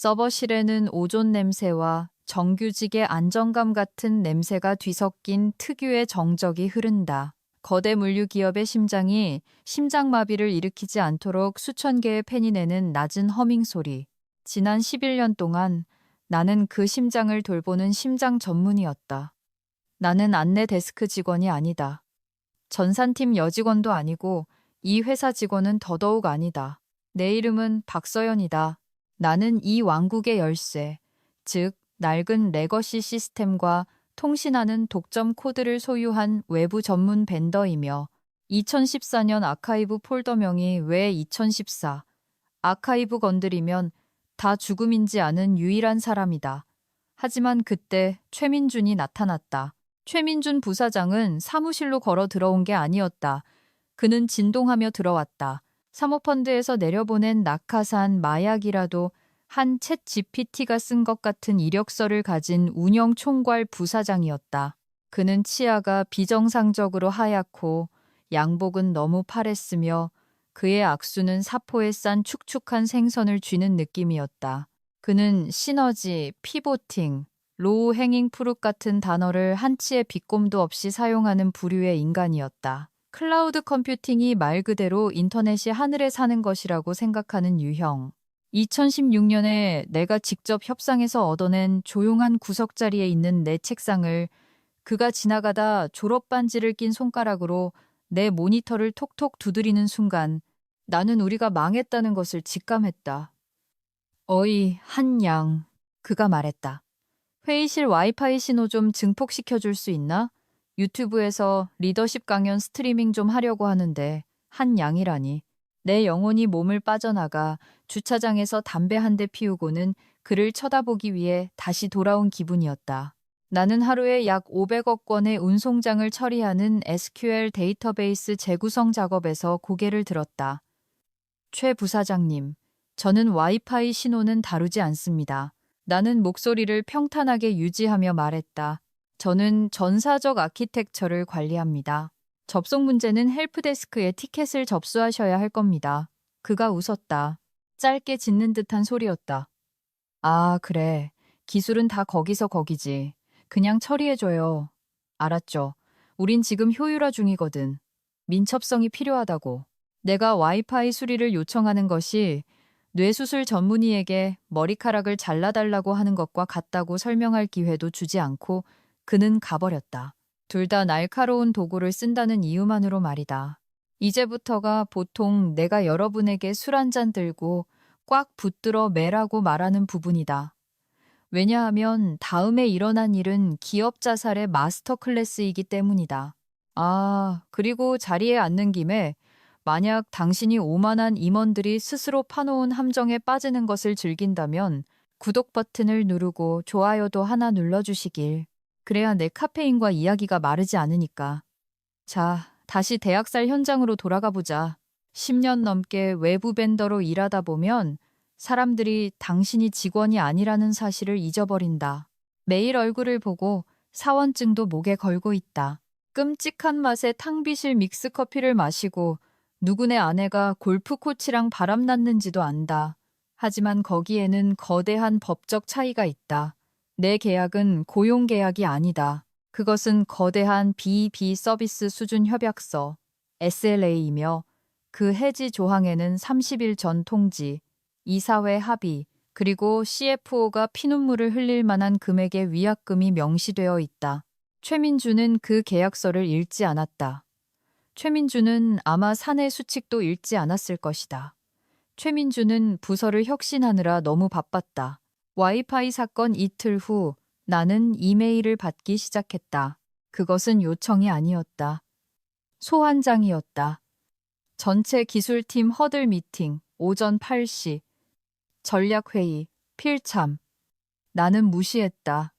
서버실에는 오존 냄새와 정규직의 안정감 같은 냄새가 뒤섞인 특유의 정적이 흐른다. 거대 물류 기업의 심장이 심장마비를 일으키지 않도록 수천 개의 팬이 내는 낮은 허밍 소리. 지난 11년 동안 나는 그 심장을 돌보는 심장 전문이었다. 나는 안내 데스크 직원이 아니다. 전산팀 여직원도 아니고 이 회사 직원은 더더욱 아니다. 내 이름은 박서연이다. 나는 이 왕국의 열쇠, 즉 낡은 레거시 시스템과 통신하는 독점 코드를 소유한 외부 전문 벤더이며 2014년 아카이브 폴더명이 왜 2014, 아카이브 건드리면 다 죽음인지 아는 유일한 사람이다. 하지만 그때 최민준이 나타났다. 최민준 부사장은 사무실로 걸어 들어온 게 아니었다. 그는 진동하며 들어왔다. 사모펀드에서 내려보낸 낙하산 마약이라도 한 챗 GPT가 쓴 것 같은 이력서를 가진 운영 총괄 부사장이었다. 그는 치아가 비정상적으로 하얗고 양복은 너무 파랬으며 그의 악수는 사포에 싼 축축한 생선을 쥐는 느낌이었다. 그는 시너지, 피보팅, 로우 행잉 프루 같은 단어를 한치의 비꼼도 없이 사용하는 부류의 인간이었다. 클라우드 컴퓨팅이 말 그대로 인터넷이 하늘에 사는 것이라고 생각하는 유형. 2016년에 내가 직접 협상해서 얻어낸 조용한 구석자리에 있는 내 책상을 그가 지나가다 졸업반지를 낀 손가락으로 내 모니터를 톡톡 두드리는 순간 나는 우리가 망했다는 것을 직감했다. 어이, 한양. 그가 말했다. 회의실 와이파이 신호 좀 증폭시켜 줄 수 있나? 유튜브에서 리더십 강연 스트리밍 좀 하려고 하는데 한양이라니. 내 영혼이 몸을 빠져나가 주차장에서 담배 한 대 피우고는 그를 쳐다보기 위해 다시 돌아온 기분이었다. 나는 하루에 약 500억 건의 운송장을 처리하는 SQL 데이터베이스 재구성 작업에서 고개를 들었다. 최 부사장님, 저는 와이파이 신호는 다루지 않습니다. 나는 목소리를 평탄하게 유지하며 말했다. 저는 전사적 아키텍처를 관리합니다. 접속 문제는 헬프데스크에 티켓을 접수하셔야 할 겁니다. 그가 웃었다. 짧게 짖는 듯한 소리였다. 아, 그래. 기술은 다 거기서 거기지. 그냥 처리해줘요. 알았죠. 우린 지금 효율화 중이거든. 민첩성이 필요하다고. 내가 와이파이 수리를 요청하는 것이 뇌수술 전문의에게 머리카락을 잘라달라고 하는 것과 같다고 설명할 기회도 주지 않고 그는 가버렸다. 둘 다 날카로운 도구를 쓴다는 이유만으로 말이다. 이제부터가 보통 내가 여러분에게 술 한 잔 들고 꽉 붙들어 매라고 말하는 부분이다. 왜냐하면 다음에 일어난 일은 기업 자살의 마스터 클래스이기 때문이다. 아, 그리고 자리에 앉는 김에 만약 당신이 오만한 임원들이 스스로 파놓은 함정에 빠지는 것을 즐긴다면 구독 버튼을 누르고 좋아요도 하나 눌러주시길. 그래야 내 카페인과 이야기가 마르지 않으니까. 자, 다시 대학살 현장으로 돌아가 보자. 10년 넘게 외부 벤더로 일하다 보면 사람들이 당신이 직원이 아니라는 사실을 잊어버린다. 매일 얼굴을 보고 사원증도 목에 걸고 있다. 끔찍한 맛의 탕비실 믹스커피를 마시고 누구네 아내가 골프 코치랑 바람났는지도 안다. 하지만 거기에는 거대한 법적 차이가 있다. 내 계약은 고용계약이 아니다. 그것은 거대한 B2B 서비스 수준 협약서, SLA이며 그 해지 조항에는 30일 전 통지, 이사회 합의, 그리고 CFO가 피눈물을 흘릴 만한 금액의 위약금이 명시되어 있다. 최민주는 그 계약서를 읽지 않았다. 최민주는 아마 사내 수칙도 읽지 않았을 것이다. 최민주는 부서를 혁신하느라 너무 바빴다. 와이파이 사건 이틀 후 나는 이메일을 받기 시작했다. 그것은 요청이 아니었다. 소환장이었다. 전체 기술팀 허들 미팅, 오전 8시. 전략회의, 필참. 나는 무시했다.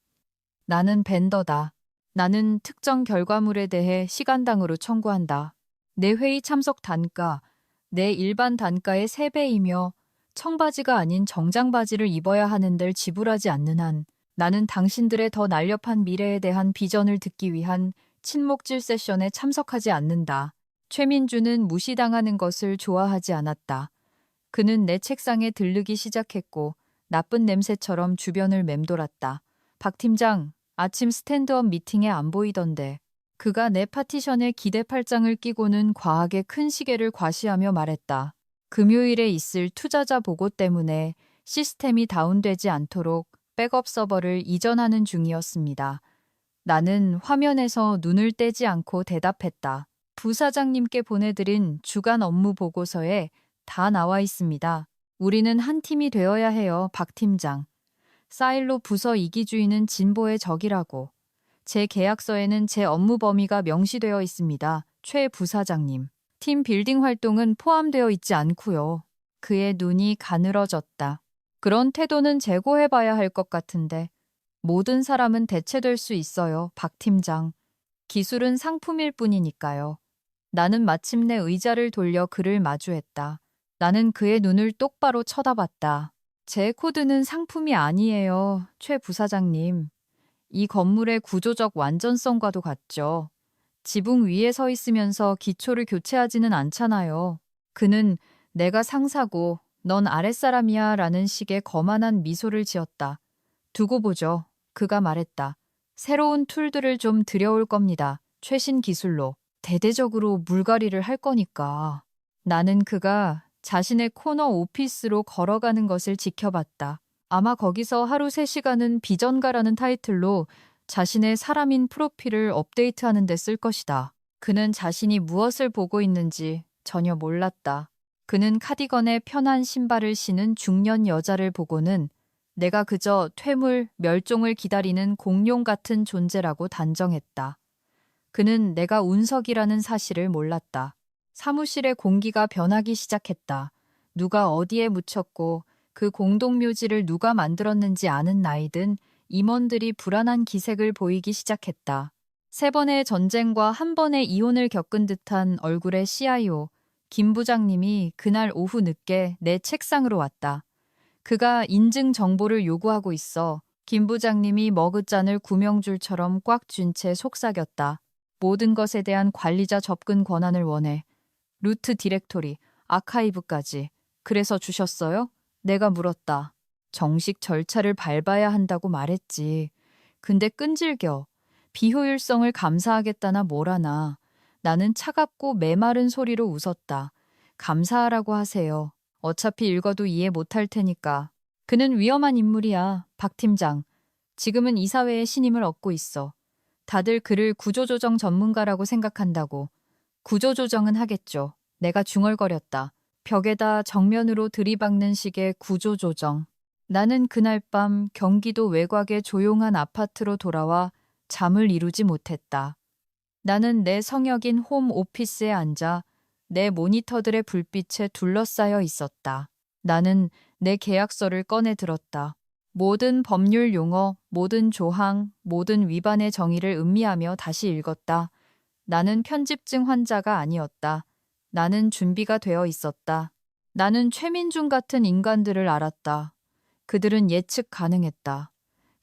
나는 벤더다. 나는 특정 결과물에 대해 시간당으로 청구한다. 내 회의 참석 단가, 내 일반 단가의 3배이며 청바지가 아닌 정장바지를 입어야 하는 데를 지불하지 않는 한 나는 당신들의 더 날렵한 미래에 대한 비전을 듣기 위한 친목질 세션에 참석하지 않는다. 최민주는 무시당하는 것을 좋아하지 않았다. 그는 내 책상에 들르기 시작했고 나쁜 냄새처럼 주변을 맴돌았다. 박 팀장, 아침 스탠드업 미팅에 안 보이던데. 그가 내 파티션에 기대 팔짱을 끼고는 과하게 큰 시계를 과시하며 말했다. 금요일에 있을 투자자 보고 때문에 시스템이 다운되지 않도록 백업 서버를 이전하는 중이었습니다. 나는 화면에서 눈을 떼지 않고 대답했다. 부사장님께 보내드린 주간 업무 보고서에 다 나와 있습니다. 우리는 한 팀이 되어야 해요, 박 팀장. 사일로 부서 이기주의는 진보의 적이라고. 제 계약서에는 제 업무 범위가 명시되어 있습니다. 최 부사장님. 팀 빌딩 활동은 포함되어 있지 않고요. 그의 눈이 가늘어졌다. 그런 태도는 재고해봐야 할 것 같은데. 모든 사람은 대체될 수 있어요, 박 팀장. 기술은 상품일 뿐이니까요. 나는 마침내 의자를 돌려 그를 마주했다. 나는 그의 눈을 똑바로 쳐다봤다. 제 코드는 상품이 아니에요, 최 부사장님. 이 건물의 구조적 완전성과도 같죠. 지붕 위에 서 있으면서 기초를 교체하지는 않잖아요. 그는 내가 상사고 넌 아랫사람이야 라는 식의 거만한 미소를 지었다. 두고 보죠. 그가 말했다. 새로운 툴들을 좀 들여올 겁니다. 최신 기술로. 대대적으로 물갈이를 할 거니까. 나는 그가 자신의 코너 오피스로 걸어가는 것을 지켜봤다. 아마 거기서 하루 3시간은 비전가라는 타이틀로 자신의 사람인 프로필을 업데이트하는 데 쓸 것이다. 그는 자신이 무엇을 보고 있는지 전혀 몰랐다. 그는 카디건에 편한 신발을 신은 중년 여자를 보고는 내가 그저 퇴물, 멸종을 기다리는 공룡 같은 존재라고 단정했다. 그는 내가 운석이라는 사실을 몰랐다. 사무실의 공기가 변하기 시작했다. 누가 어디에 묻혔고 그 공동묘지를 누가 만들었는지 아는 나이든 임원들이 불안한 기색을 보이기 시작했다. 3번의 전쟁과 1번의 이혼을 겪은 듯한 얼굴의 CIO, 김 부장님이 그날 오후 늦게 내 책상으로 왔다. 그가 인증 정보를 요구하고 있어 김 부장님이 머그잔을 구명줄처럼 꽉 쥔 채 속삭였다. 모든 것에 대한 관리자 접근 권한을 원해. 루트 디렉토리, 아카이브까지. 그래서 주셨어요? 내가 물었다. 정식 절차를 밟아야 한다고 말했지. 근데 끈질겨. 비효율성을 감사하겠다나 뭐라나. 나는 차갑고 메마른 소리로 웃었다. 감사하라고 하세요. 어차피 읽어도 이해 못할 테니까. 그는 위험한 인물이야, 박 팀장. 지금은 이사회의 신임을 얻고 있어. 다들 그를 구조조정 전문가라고 생각한다고. 구조조정은 하겠죠. 내가 중얼거렸다. 벽에다 정면으로 들이박는 식의 구조조정. 나는 그날 밤 경기도 외곽의 조용한 아파트로 돌아와 잠을 이루지 못했다. 나는 내 성역인 홈 오피스에 앉아 내 모니터들의 불빛에 둘러싸여 있었다. 나는 내 계약서를 꺼내 들었다. 모든 법률 용어, 모든 조항, 모든 위반의 정의를 음미하며 다시 읽었다. 나는 편집증 환자가 아니었다. 나는 준비가 되어 있었다. 나는 최민중 같은 인간들을 알았다. 그들은 예측 가능했다.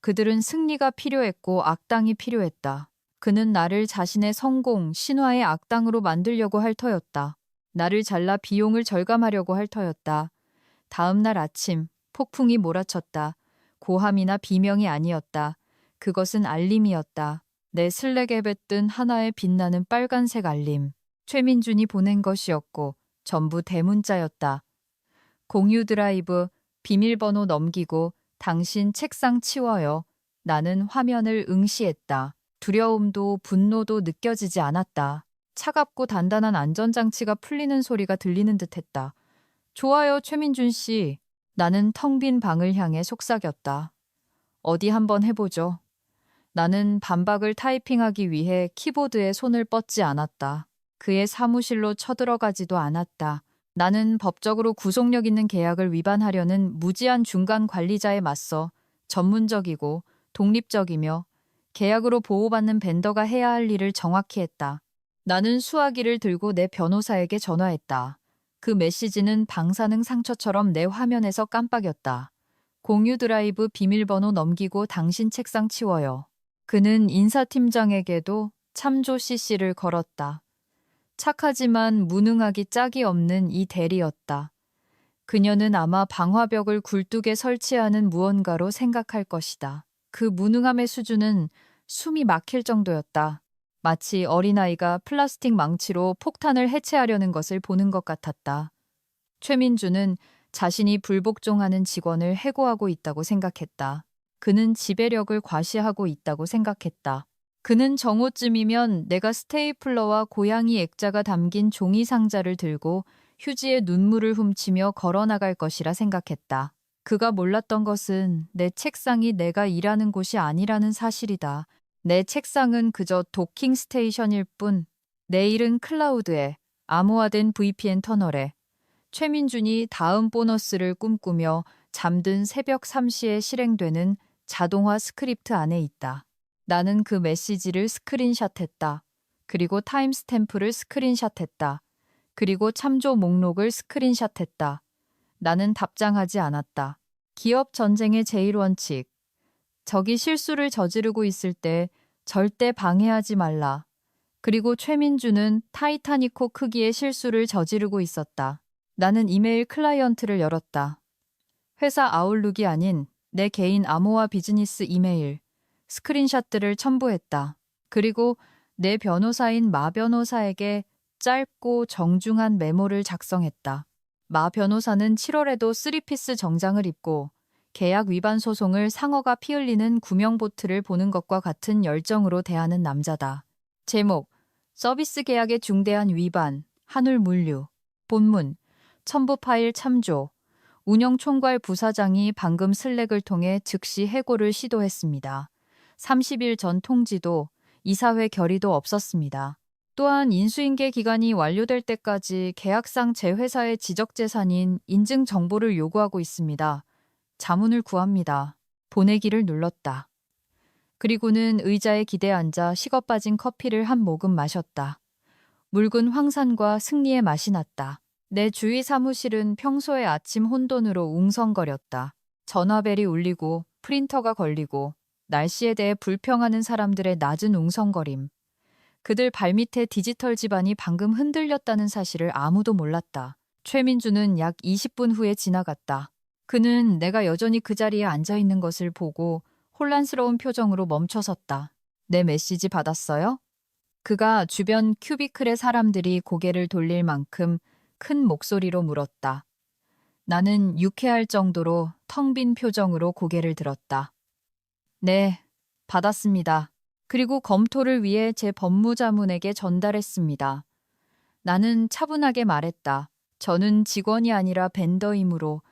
그들은 승리가 필요했고 악당이 필요했다. 그는 나를 자신의 성공, 신화의 악당으로 만들려고 할 터였다. 나를 잘라 비용을 절감하려고 할 터였다. 다음 날 아침, 폭풍이 몰아쳤다. 고함이나 비명이 아니었다. 그것은 알림이었다. 내 슬랙에 뱉은 하나의 빛나는 빨간색 알림. 최민준이 보낸 것이었고 전부 대문자였다. 공유 드라이브, 비밀번호 넘기고 당신 책상 치워요. 나는 화면을 응시했다. 두려움도 분노도 느껴지지 않았다. 차갑고 단단한 안전장치가 풀리는 소리가 들리는 듯했다. 좋아요, 최민준 씨. 나는 텅 빈 방을 향해 속삭였다. 어디 한번 해보죠. 나는 반박을 타이핑하기 위해 키보드에 손을 뻗지 않았다. 그의 사무실로 쳐들어가지도 않았다. 나는 법적으로 구속력 있는 계약을 위반하려는 무지한 중간 관리자에 맞서 전문적이고 독립적이며 계약으로 보호받는 벤더가 해야 할 일을 정확히 했다. 나는 수화기를 들고 내 변호사에게 전화했다. 그 메시지는 방사능 상처처럼 내 화면에서 깜빡였다. 공유 드라이브 비밀번호 넘기고 당신 책상 치워요. 그는 인사팀장에게도 참조 CC를 걸었다. 착하지만 무능하기 짝이 없는 이 대리였다. 그녀는 아마 방화벽을 굴뚝에 설치하는 무언가로 생각할 것이다. 그 무능함의 수준은 숨이 막힐 정도였다. 마치 어린아이가 플라스틱 망치로 폭탄을 해체하려는 것을 보는 것 같았다. 최민주는 자신이 불복종하는 직원을 해고하고 있다고 생각했다. 그는 지배력을 과시하고 있다고 생각했다. 그는 정오쯤이면 내가 스테이플러와 고양이 액자가 담긴 종이 상자를 들고 휴지에 눈물을 훔치며 걸어나갈 것이라 생각했다. 그가 몰랐던 것은 내 책상이 내가 일하는 곳이 아니라는 사실이다. 내 책상은 그저 도킹 스테이션일 뿐. 내 일은 클라우드에, 암호화된 VPN 터널에, 최민준이 다음 보너스를 꿈꾸며 잠든 새벽 3시에 실행되는 자동화 스크립트 안에 있다. 나는 그 메시지를 스크린샷했다. 그리고 타임스탬프를 스크린샷했다. 그리고 참조 목록을 스크린샷했다. 나는 답장하지 않았다. 기업 전쟁의 제1원칙. 적이 실수를 저지르고 있을 때 절대 방해하지 말라. 그리고 최민주는 타이타니코 크기의 실수를 저지르고 있었다. 나는 이메일 클라이언트를 열었다. 회사 아웃룩이 아닌 내 개인 암호화 비즈니스 이메일, 스크린샷들을 첨부했다. 그리고 내 변호사인 마 변호사에게 짧고 정중한 메모를 작성했다. 마 변호사는 7월에도 3피스 정장을 입고 계약 위반 소송을 상어가 피 흘리는 구명보트를 보는 것과 같은 열정으로 대하는 남자다. 제목, 서비스 계약의 중대한 위반, 한울 물류. 본문, 첨부 파일 참조. 운영총괄 부사장이 방금 슬랙을 통해 즉시 해고를 시도했습니다. 30일 전 통지도 이사회 결의도 없었습니다. 또한 인수인계 기간이 완료될 때까지 계약상 제 회사의 지적재산인 인증 정보를 요구하고 있습니다. 자문을 구합니다. 보내기를 눌렀다. 그리고는 의자에 기대 앉아 식어 빠진 커피를 한 모금 마셨다. 묽은 황산과 승리의 맛이 났다. 내 주위 사무실은 평소의 아침 혼돈으로 웅성거렸다. 전화벨이 울리고 프린터가 걸리고 날씨에 대해 불평하는 사람들의 낮은 웅성거림. 그들 발밑에 디지털 집안이 방금 흔들렸다는 사실을 아무도 몰랐다. 최민주는 약 20분 후에 지나갔다. 그는 내가 여전히 그 자리에 앉아 있는 것을 보고 혼란스러운 표정으로 멈춰섰다. 내 메시지 받았어요? 그가 주변 큐비클의 사람들이 고개를 돌릴 만큼 큰 목소리로 물었다. 나는 유쾌할 정도로 텅 빈 표정으로 고개를 들었다. 네, 받았습니다. 그리고 검토를 위해 제 법무자문에게 전달했습니다. 나는 차분하게 말했다. 저는 직원이 아니라 벤더이므로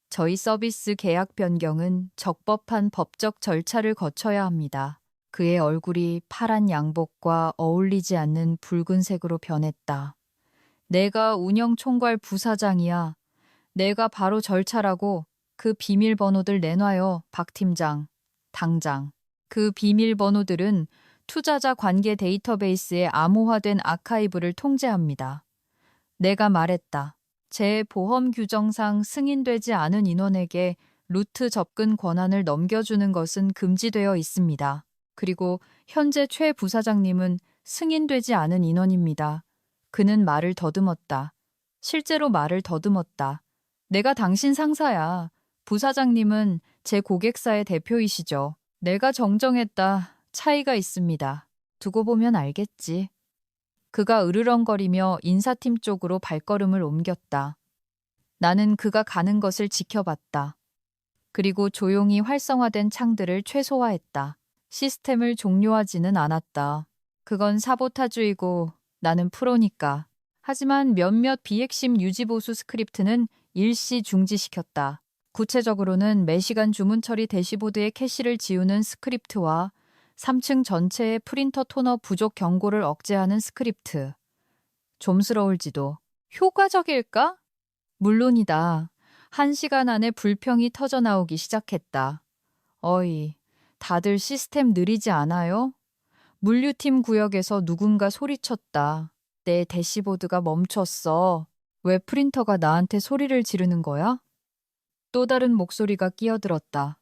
저희 서비스 계약 변경은 적법한 법적 절차를 거쳐야 합니다. 그의 얼굴이 파란 양복과 어울리지 않는 붉은색으로 변했다. 내가 운영총괄 부사장이야. 내가 바로 절차라고. 그 비밀번호들 내놔요, 박 팀장. 당장. 그 비밀번호들은 투자자 관계 데이터베이스의 암호화된 아카이브를 통제합니다. 내가 말했다. 제 보험 규정상 승인되지 않은 인원에게 루트 접근 권한을 넘겨주는 것은 금지되어 있습니다. 그리고 현재 최 부사장님은 승인되지 않은 인원입니다. 그는 말을 더듬었다. 실제로 말을 더듬었다. 내가 당신 상사야. 부사장님은 제 고객사의 대표이시죠. 내가 정정했다. 차이가 있습니다. 두고 보면 알겠지. 그가 으르렁거리며 인사팀 쪽으로 발걸음을 옮겼다. 나는 그가 가는 것을 지켜봤다. 그리고 조용히 활성화된 창들을 최소화했다. 시스템을 종료하지는 않았다. 그건 사보타주이고 나는 프로니까. 하지만 몇몇 비핵심 유지보수 스크립트는 일시 중지시켰다. 구체적으로는 매시간 주문 처리 대시보드의 캐시를 지우는 스크립트와 3층 전체의 프린터 토너 부족 경고를 억제하는 스크립트. 좀스러울지도. 효과적일까? 물론이다. 1시간 안에 불평이 터져나오기 시작했다. 어이, 다들 시스템 느리지 않아요? 물류팀 구역에서 누군가 소리쳤다. 내 대시보드가 멈췄어. 왜 프린터가 나한테 소리를 지르는 거야? 또 다른 목소리가 끼어들었다.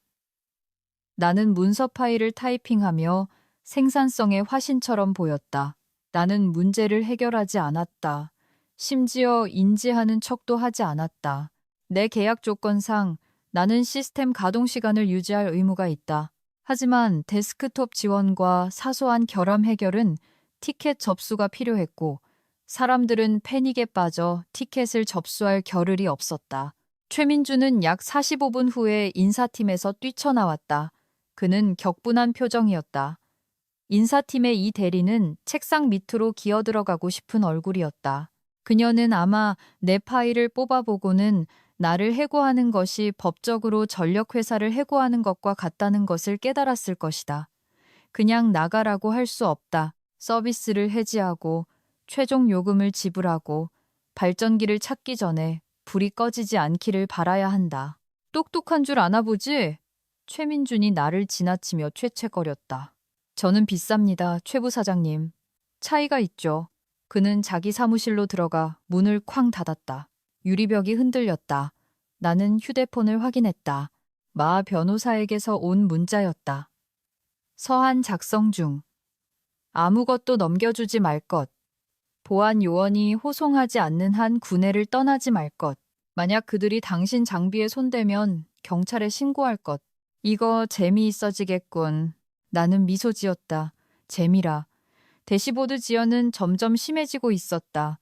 나는 문서 파일을 타이핑하며 생산성의 화신처럼 보였다. 나는 문제를 해결하지 않았다. 심지어 인지하는 척도 하지 않았다. 내 계약 조건상 나는 시스템 가동 시간을 유지할 의무가 있다. 하지만 데스크톱 지원과 사소한 결함 해결은 티켓 접수가 필요했고 사람들은 패닉에 빠져 티켓을 접수할 겨를이 없었다. 최민주는 약 45분 후에 인사팀에서 뛰쳐나왔다. 그는 격분한 표정이었다. 인사팀의 이 대리는 책상 밑으로 기어들어가고 싶은 얼굴이었다. 그녀는 아마 내 파일을 뽑아보고는 나를 해고하는 것이 법적으로 전력회사를 해고하는 것과 같다는 것을 깨달았을 것이다. 그냥 나가라고 할 수 없다. 서비스를 해지하고 최종 요금을 지불하고 발전기를 찾기 전에 불이 꺼지지 않기를 바라야 한다. 똑똑한 줄 아나 보지? 최민준이 나를 지나치며 최채거렸다. 저는 비쌉니다, 최 부사장님. 차이가 있죠. 그는 자기 사무실로 들어가 문을 쾅 닫았다. 유리벽이 흔들렸다. 나는 휴대폰을 확인했다. 마 변호사에게서 온 문자였다. 서한 작성 중. 아무것도 넘겨주지 말 것. 보안 요원이 호송하지 않는 한 구내를 떠나지 말 것. 만약 그들이 당신 장비에 손대면 경찰에 신고할 것. 이거 재미있어지겠군. 나는 미소 지었다. 재미라. 대시보드 지연은 점점 심해지고 있었다.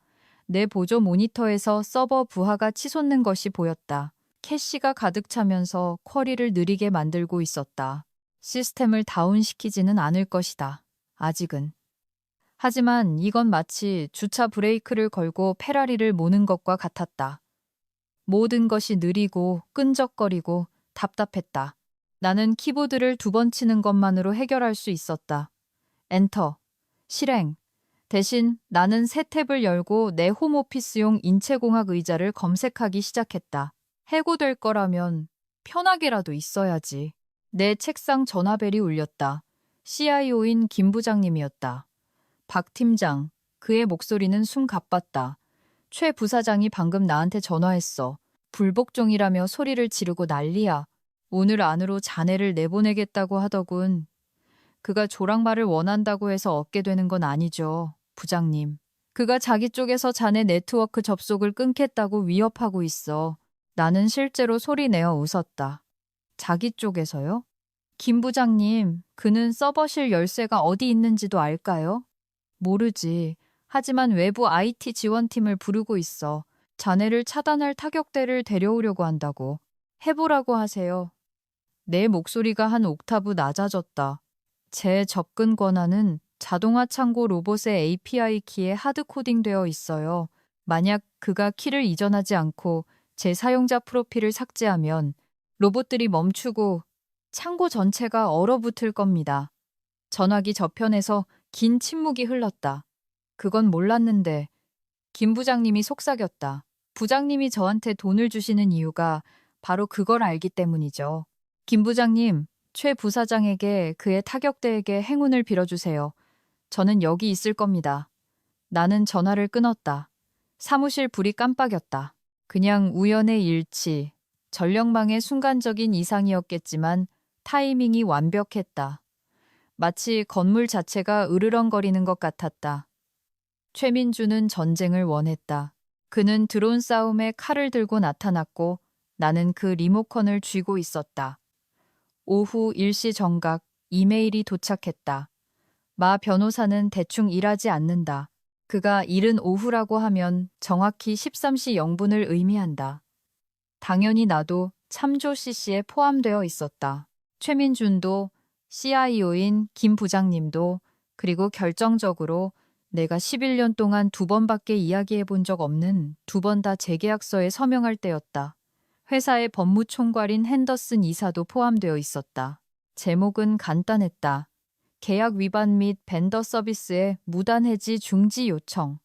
내 보조 모니터에서 서버 부하가 치솟는 것이 보였다. 캐시가 가득 차면서 쿼리를 느리게 만들고 있었다. 시스템을 다운시키지는 않을 것이다. 아직은. 하지만 이건 마치 주차 브레이크를 걸고 페라리를 모는 것과 같았다. 모든 것이 느리고 끈적거리고 답답했다. 나는 키보드를 2번 치는 것만으로 해결할 수 있었다. 엔터. 실행. 대신 나는 새 탭을 열고 내 홈오피스용 인체공학 의자를 검색하기 시작했다. 해고될 거라면 편하게라도 있어야지. 내 책상 전화벨이 울렸다. CIO인 김 부장님이었다. 박 팀장. 그의 목소리는 숨가빴다. 최 부사장이 방금 나한테 전화했어. 불복종이라며 소리를 지르고 난리야. 오늘 안으로 자네를 내보내겠다고 하더군. 그가 조랑말을 원한다고 해서 얻게 되는 건 아니죠, 부장님. 그가 자기 쪽에서 자네 네트워크 접속을 끊겠다고 위협하고 있어. 나는 실제로 소리내어 웃었다. 자기 쪽에서요? 김 부장님, 그는 서버실 열쇠가 어디 있는지도 알까요? 모르지. 하지만 외부 IT 지원팀을 부르고 있어. 자네를 차단할 타격대를 데려오려고 한다고. 해보라고 하세요. 내 목소리가 한 옥타브 낮아졌다. 제 접근 권한은 자동화 창고 로봇의 API 키에 하드코딩되어 있어요. 만약 그가 키를 이전하지 않고 제 사용자 프로필을 삭제하면 로봇들이 멈추고 창고 전체가 얼어붙을 겁니다. 전화기 저편에서 긴 침묵이 흘렀다. 그건 몰랐는데 김 부장님이 속삭였다. 부장님이 저한테 돈을 주시는 이유가 바로 그걸 알기 때문이죠. 김 부장님, 최 부사장에게 그의 타격대에게 행운을 빌어주세요. 저는 여기 있을 겁니다. 나는 전화를 끊었다. 사무실 불이 깜빡였다. 그냥 우연의 일치, 전력망의 순간적인 이상이었겠지만 타이밍이 완벽했다. 마치 건물 자체가 으르렁거리는 것 같았다. 최민주는 전쟁을 원했다. 그는 드론 싸움에 칼을 들고 나타났고 나는 그 리모컨을 쥐고 있었다. 오후 일시 정각 이메일이 도착했다. 마 변호사는 대충 일하지 않는다. 그가 이른 오후라고 하면 정확히 13시 0분을 의미한다. 당연히 나도 참조 CC에 포함되어 있었다. 최민준도 CIO인 김 부장님도 그리고 결정적으로 내가 11년 동안 2번밖에 이야기해 본 적 없는 2번 다 재계약서에 서명할 때였다. 회사의 법무총괄인 핸더슨 이사도 포함되어 있었다. 제목은 간단했다. 계약 위반 및 벤더 서비스의 무단 해지 중지 요청.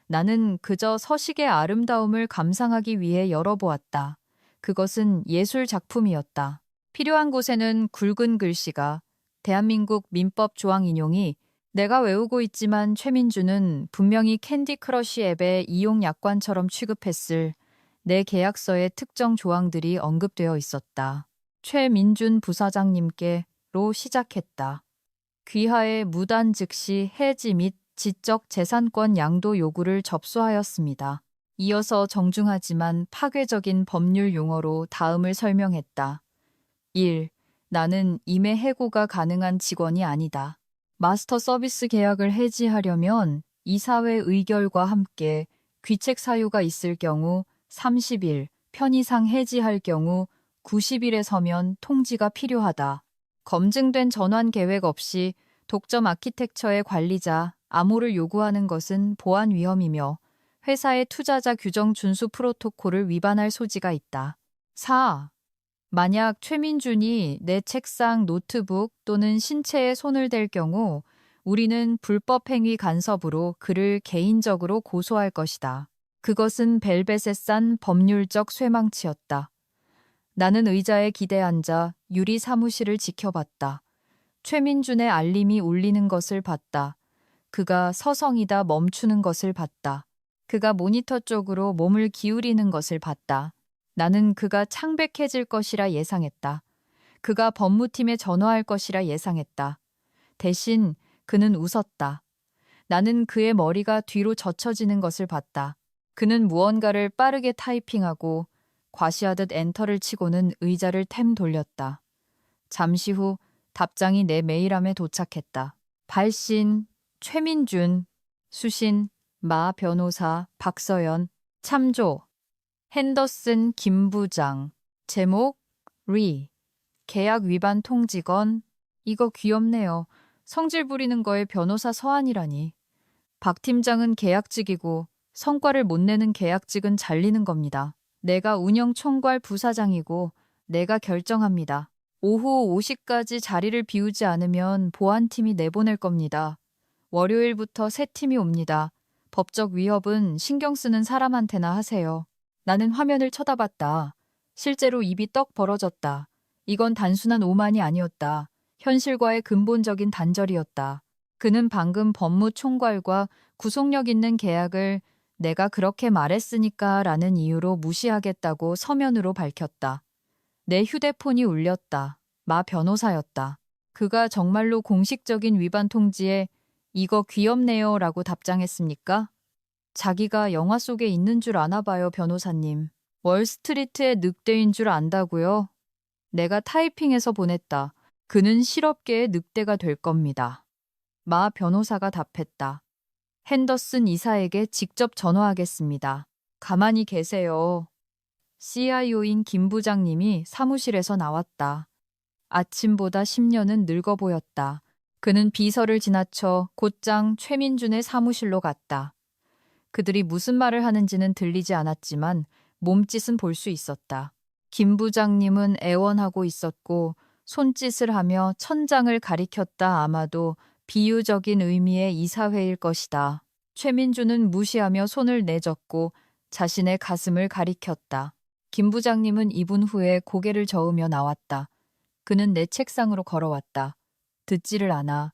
나는 그저 서식의 아름다움을 감상하기 위해 열어보았다. 그것은 예술 작품이었다. 필요한 곳에는 굵은 글씨가 대한민국 민법 조항 인용이 내가 외우고 있지만 최민주는 분명히 캔디 크러쉬 앱의 이용 약관처럼 취급했을 내 계약서의 특정 조항들이 언급되어 있었다. 최민준 부사장님께로 시작했다. 귀하의 무단 즉시 해지 및 지적 재산권 양도 요구를 접수하였습니다. 이어서 정중하지만 파괴적인 법률 용어로 다음을 설명했다. 1. 나는 임의 해고가 가능한 직원이 아니다. 마스터 서비스 계약을 해지하려면 이사회 의결과 함께 귀책 사유가 있을 경우 30일, 편의상 해지할 경우 90일에 서면 통지가 필요하다. 검증된 전환 계획 없이 독점 아키텍처의 관리자 암호를 요구하는 것은 보안 위험이며 회사의 투자자 규정 준수 프로토콜을 위반할 소지가 있다. 4. 만약 최민준이 내 책상, 노트북 또는 신체에 손을 댈 경우 우리는 불법 행위 간섭으로 그를 개인적으로 고소할 것이다. 그것은 벨벳에 싼 법률적 쇠망치였다. 나는 의자에 기대 앉아 유리 사무실을 지켜봤다. 최민준의 알림이 울리는 것을 봤다. 그가 서성이다 멈추는 것을 봤다. 그가 모니터 쪽으로 몸을 기울이는 것을 봤다. 나는 그가 창백해질 것이라 예상했다. 그가 법무팀에 전화할 것이라 예상했다. 대신 그는 웃었다. 나는 그의 머리가 뒤로 젖혀지는 것을 봤다. 그는 무언가를 빠르게 타이핑하고 과시하듯 엔터를 치고는 의자를 템 돌렸다. 잠시 후 답장이 내 메일함에 도착했다. 발신, 최민준, 수신, 마 변호사, 박서연, 참조, 핸더슨 김부장, 제목, 리, 계약 위반 통지건, 이거 귀엽네요. 성질 부리는 거에 변호사 서한이라니. 박 팀장은 계약직이고 성과를 못 내는 계약직은 잘리는 겁니다. 내가 운영총괄 부사장이고 내가 결정합니다. 오후 5시까지 자리를 비우지 않으면 보안팀이 내보낼 겁니다. 월요일부터 새 팀이 옵니다. 법적 위협은 신경 쓰는 사람한테나 하세요. 나는 화면을 쳐다봤다. 실제로 입이 떡 벌어졌다. 이건 단순한 오만이 아니었다. 현실과의 근본적인 단절이었다. 그는 방금 법무총괄과 구속력 있는 계약을 내가 그렇게 말했으니까 라는 이유로 무시하겠다고 서면으로 밝혔다. 내 휴대폰이 울렸다. 마 변호사였다. 그가 정말로 공식적인 위반 통지에 이거 귀엽네요 라고 답장했습니까? 자기가 영화 속에 있는 줄 아나 봐요, 변호사님. 월스트리트의 늑대인 줄 안다고요? 내가 타이핑해서 보냈다. 그는 실업계의 늑대가 될 겁니다. 마 변호사가 답했다. 핸더슨 이사에게 직접 전화하겠습니다. 가만히 계세요. CIO인 김 부장님이 사무실에서 나왔다. 아침보다 10년은 늙어 보였다. 그는 비서를 지나쳐 곧장 최민준의 사무실로 갔다. 그들이 무슨 말을 하는지는 들리지 않았지만 몸짓은 볼 수 있었다. 김 부장님은 애원하고 있었고 손짓을 하며 천장을 가리켰다. 아마도 비유적인 의미의 이사회일 것이다. 최민준은 무시하며 손을 내젓고 자신의 가슴을 가리켰다. 김 부장님은 2분 후에 고개를 저으며 나왔다. 그는 내 책상으로 걸어왔다. 듣지를 않아.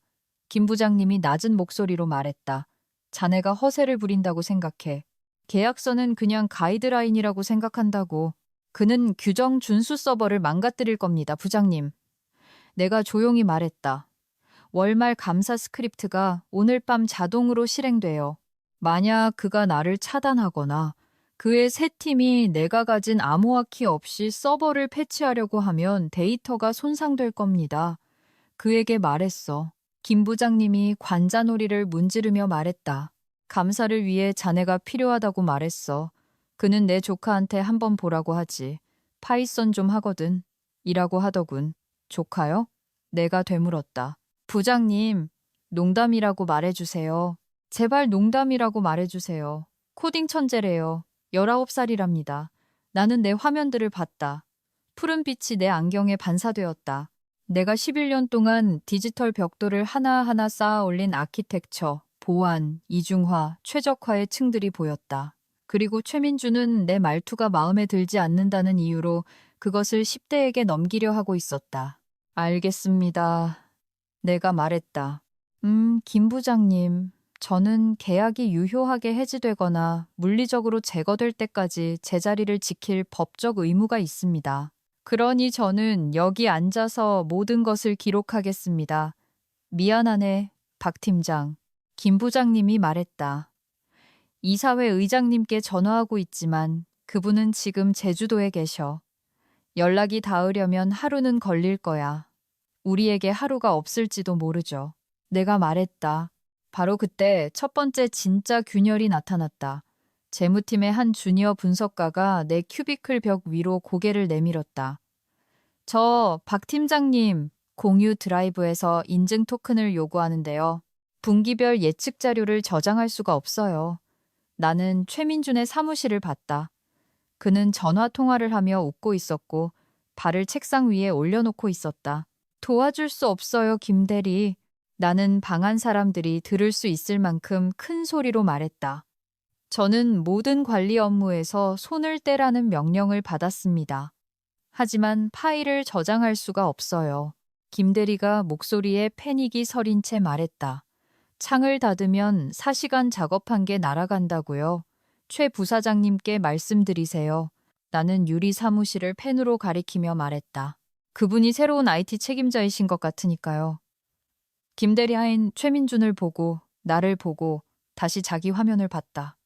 김 부장님이 낮은 목소리로 말했다. 자네가 허세를 부린다고 생각해. 계약서는 그냥 가이드라인이라고 생각한다고. 그는 규정 준수 서버를 망가뜨릴 겁니다, 부장님. 내가 조용히 말했다. 월말 감사 스크립트가 오늘 밤 자동으로 실행돼요. 만약 그가 나를 차단하거나 그의 새 팀이 내가 가진 암호화키 없이 서버를 패치하려고 하면 데이터가 손상될 겁니다. 그에게 말했어. 김 부장님이 관자놀이를 문지르며 말했다. 감사를 위해 자네가 필요하다고 말했어. 그는 내 조카한테 한번 보라고 하지. 파이썬 좀 하거든. 이라고 하더군. 조카요? 내가 되물었다. 부장님, 농담이라고 말해주세요. 제발 농담이라고 말해주세요. 코딩 천재래요. 19살이랍니다. 나는 내 화면들을 봤다. 푸른 빛이 내 안경에 반사되었다. 내가 11년 동안 디지털 벽돌을 하나하나 쌓아 올린 아키텍처, 보안, 이중화, 최적화의 층들이 보였다. 그리고 최민주는 내 말투가 마음에 들지 않는다는 이유로 그것을 10대에게 넘기려 하고 있었다. 알겠습니다. 내가 말했다. 김 부장님, 저는 계약이 유효하게 해지되거나 물리적으로 제거될 때까지 제 자리를 지킬 법적 의무가 있습니다. 그러니 저는 여기 앉아서 모든 것을 기록하겠습니다. 미안하네, 박 팀장. 김 부장님이 말했다. 이사회 의장님께 전화하고 있지만 그분은 지금 제주도에 계셔. 연락이 닿으려면 하루는 걸릴 거야. 우리에게 하루가 없을지도 모르죠. 내가 말했다. 바로 그때 첫 번째 진짜 균열이 나타났다. 재무팀의 한 주니어 분석가가 내 큐비클 벽 위로 고개를 내밀었다. 저 박 팀장님, 공유 드라이브에서 인증 토큰을 요구하는데요. 분기별 예측 자료를 저장할 수가 없어요. 나는 최민준의 사무실을 봤다. 그는 전화 통화를 하며 웃고 있었고 발을 책상 위에 올려놓고 있었다. 도와줄 수 없어요, 김 대리. 나는 방한 사람들이 들을 수 있을 만큼 큰 소리로 말했다. 저는 모든 관리 업무에서 손을 떼라는 명령을 받았습니다. 하지만 파일을 저장할 수가 없어요. 김 대리가 목소리에 패닉이 서린 채 말했다. 창을 닫으면 4시간 작업한 게 날아간다고요. 최 부사장님께 말씀드리세요. 나는 유리 사무실을 펜으로 가리키며 말했다. 그분이 새로운 IT 책임자이신 것 같으니까요. 김 대리 하인 최민준을 보고 나를 보고 다시 자기 화면을 봤다.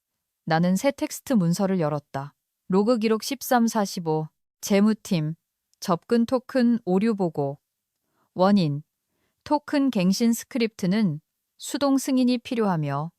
나는 새 텍스트 문서를 열었다. 로그 기록 1345, 재무팀, 접근 토큰 오류 보고, 원인, 토큰 갱신 스크립트는 수동 승인이 필요하며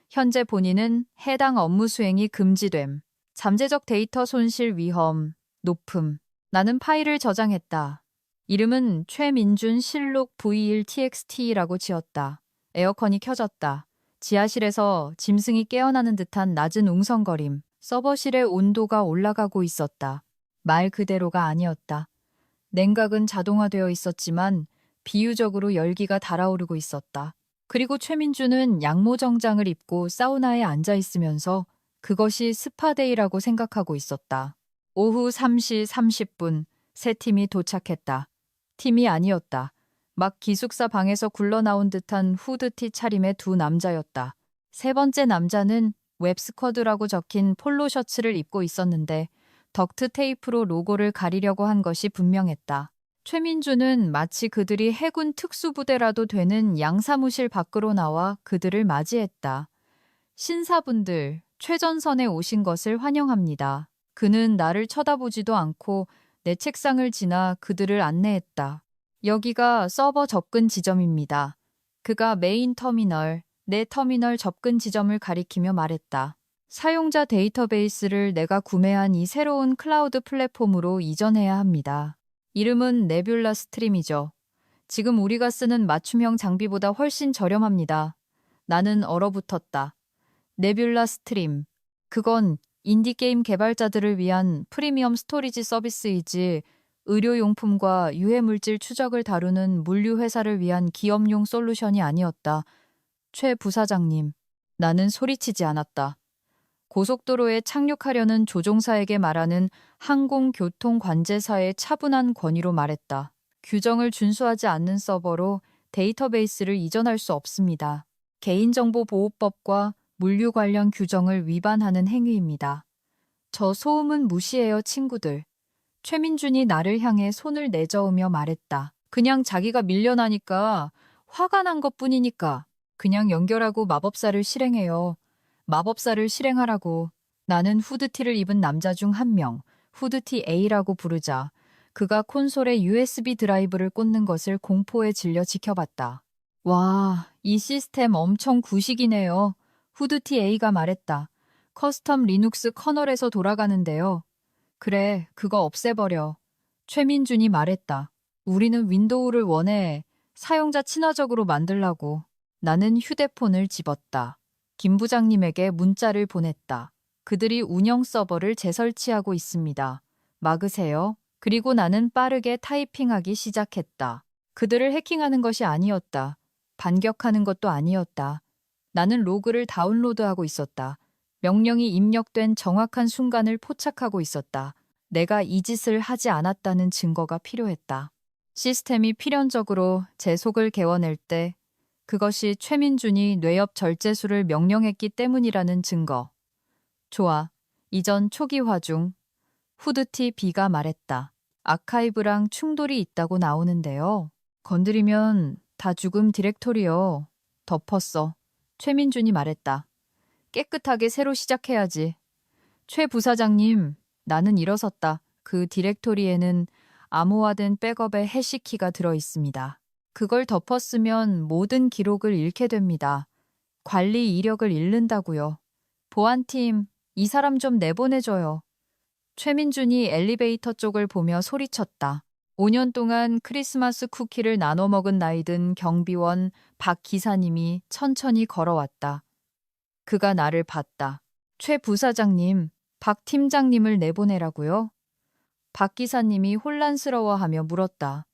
현재 본인은 해당 업무 수행이 금지됨. 잠재적 데이터 손실 위험 높음. 나는 파일을 저장했다. 이름은 최민준 실록 V1txt라고 지었다. 에어컨이 켜졌다. 지하실에서 짐승이 깨어나는 듯한 낮은 웅성거림. 서버실의 온도가 올라가고 있었다. 말 그대로가 아니었다. 냉각은 자동화되어 있었지만 비유적으로 열기가 달아오르고 있었다. 그리고 최민주는 양모 정장을 입고 사우나에 앉아 있으면서 그것이 스파데이라고 생각하고 있었다. 오후 3시 30분 새 팀이 도착했다. 팀이 아니었다. 막 기숙사 방에서 굴러나온 듯한 후드티 차림의 두 남자였다. 세 번째 남자는 웹스쿼드라고 적힌 폴로 셔츠를 입고 있었는데 덕트 테이프로 로고를 가리려고 한 것이 분명했다. 최민주는 마치 그들이 해군 특수부대라도 되는 양사무실 밖으로 나와 그들을 맞이했다. 신사분들, 최전선에 오신 것을 환영합니다. 그는 나를 쳐다보지도 않고 내 책상을 지나 그들을 안내했다. 여기가 서버 접근 지점입니다. 그가 메인 터미널, 내 터미널 접근 지점을 가리키며 말했다. 사용자 데이터베이스를 내가 구매한 이 새로운 클라우드 플랫폼으로 이전해야 합니다. 이름은 네뷸라 스트림이죠. 지금 우리가 쓰는 맞춤형 장비보다 훨씬 저렴합니다. 나는 얼어붙었다. 네뷸라 스트림. 그건 인디게임 개발자들을 위한 프리미엄 스토리지 서비스이지 의료용품과 유해물질 추적을 다루는 물류회사를 위한 기업용 솔루션이 아니었다. 최 부사장님. 나는 소리치지 않았다. 고속도로에 착륙하려는 조종사에게 말하는 항공교통관제사의 차분한 권위로 말했다. 규정을 준수하지 않는 서버로 데이터베이스를 이전할 수 없습니다. 개인정보보호법과 물류 관련 규정을 위반하는 행위입니다. 저 소음은 무시해요, 친구들. 최민준이 나를 향해 손을 내저으며 말했다. 그냥 자기가 밀려나니까 화가 난 것뿐이니까 그냥 연결하고 마법사를 실행해요. 마법사를 실행하라고. 나는 후드티를 입은 남자 중 한 명, 후드티 A라고 부르자 그가 콘솔에 USB 드라이브를 꽂는 것을 공포에 질려 지켜봤다. 와, 이 시스템 엄청 구식이네요. 후드티 A가 말했다. 커스텀 리눅스 커널에서 돌아가는데요. 그래, 그거 없애버려. 최민준이 말했다. 우리는 윈도우를 원해. 사용자 친화적으로 만들라고. 나는 휴대폰을 집었다. 김 부장님에게 문자를 보냈다. 그들이 운영 서버를 재설치하고 있습니다. 막으세요. 그리고 나는 빠르게 타이핑하기 시작했다. 그들을 해킹하는 것이 아니었다. 반격하는 것도 아니었다. 나는 로그를 다운로드하고 있었다. 명령이 입력된 정확한 순간을 포착하고 있었다. 내가 이 짓을 하지 않았다는 증거가 필요했다. 시스템이 필연적으로 제 속을 개워낼 때 그것이 최민준이 뇌엽 절제술을 명령했기 때문이라는 증거. 좋아. 이전 초기화 중 후드티 B가 말했다. 아카이브랑 충돌이 있다고 나오는데요. 건드리면 다 죽음 디렉토리요. 덮었어. 최민준이 말했다. 깨끗하게 새로 시작해야지. 최 부사장님, 나는 일어섰다. 그 디렉토리에는 암호화된 백업의 해시키가 들어 있습니다. 그걸 덮었으면 모든 기록을 잃게 됩니다. 관리 이력을 잃는다고요. 보안팀, 이 사람 좀 내보내줘요. 최민준이 엘리베이터 쪽을 보며 소리쳤다. 5년 동안 크리스마스 쿠키를 나눠 먹은 나이 든 경비원 박 기사님이 천천히 걸어왔다. 그가 나를 봤다. 최 부사장님, 박 팀장님을 내보내라고요? 박 기사님이 혼란스러워하며 물었다.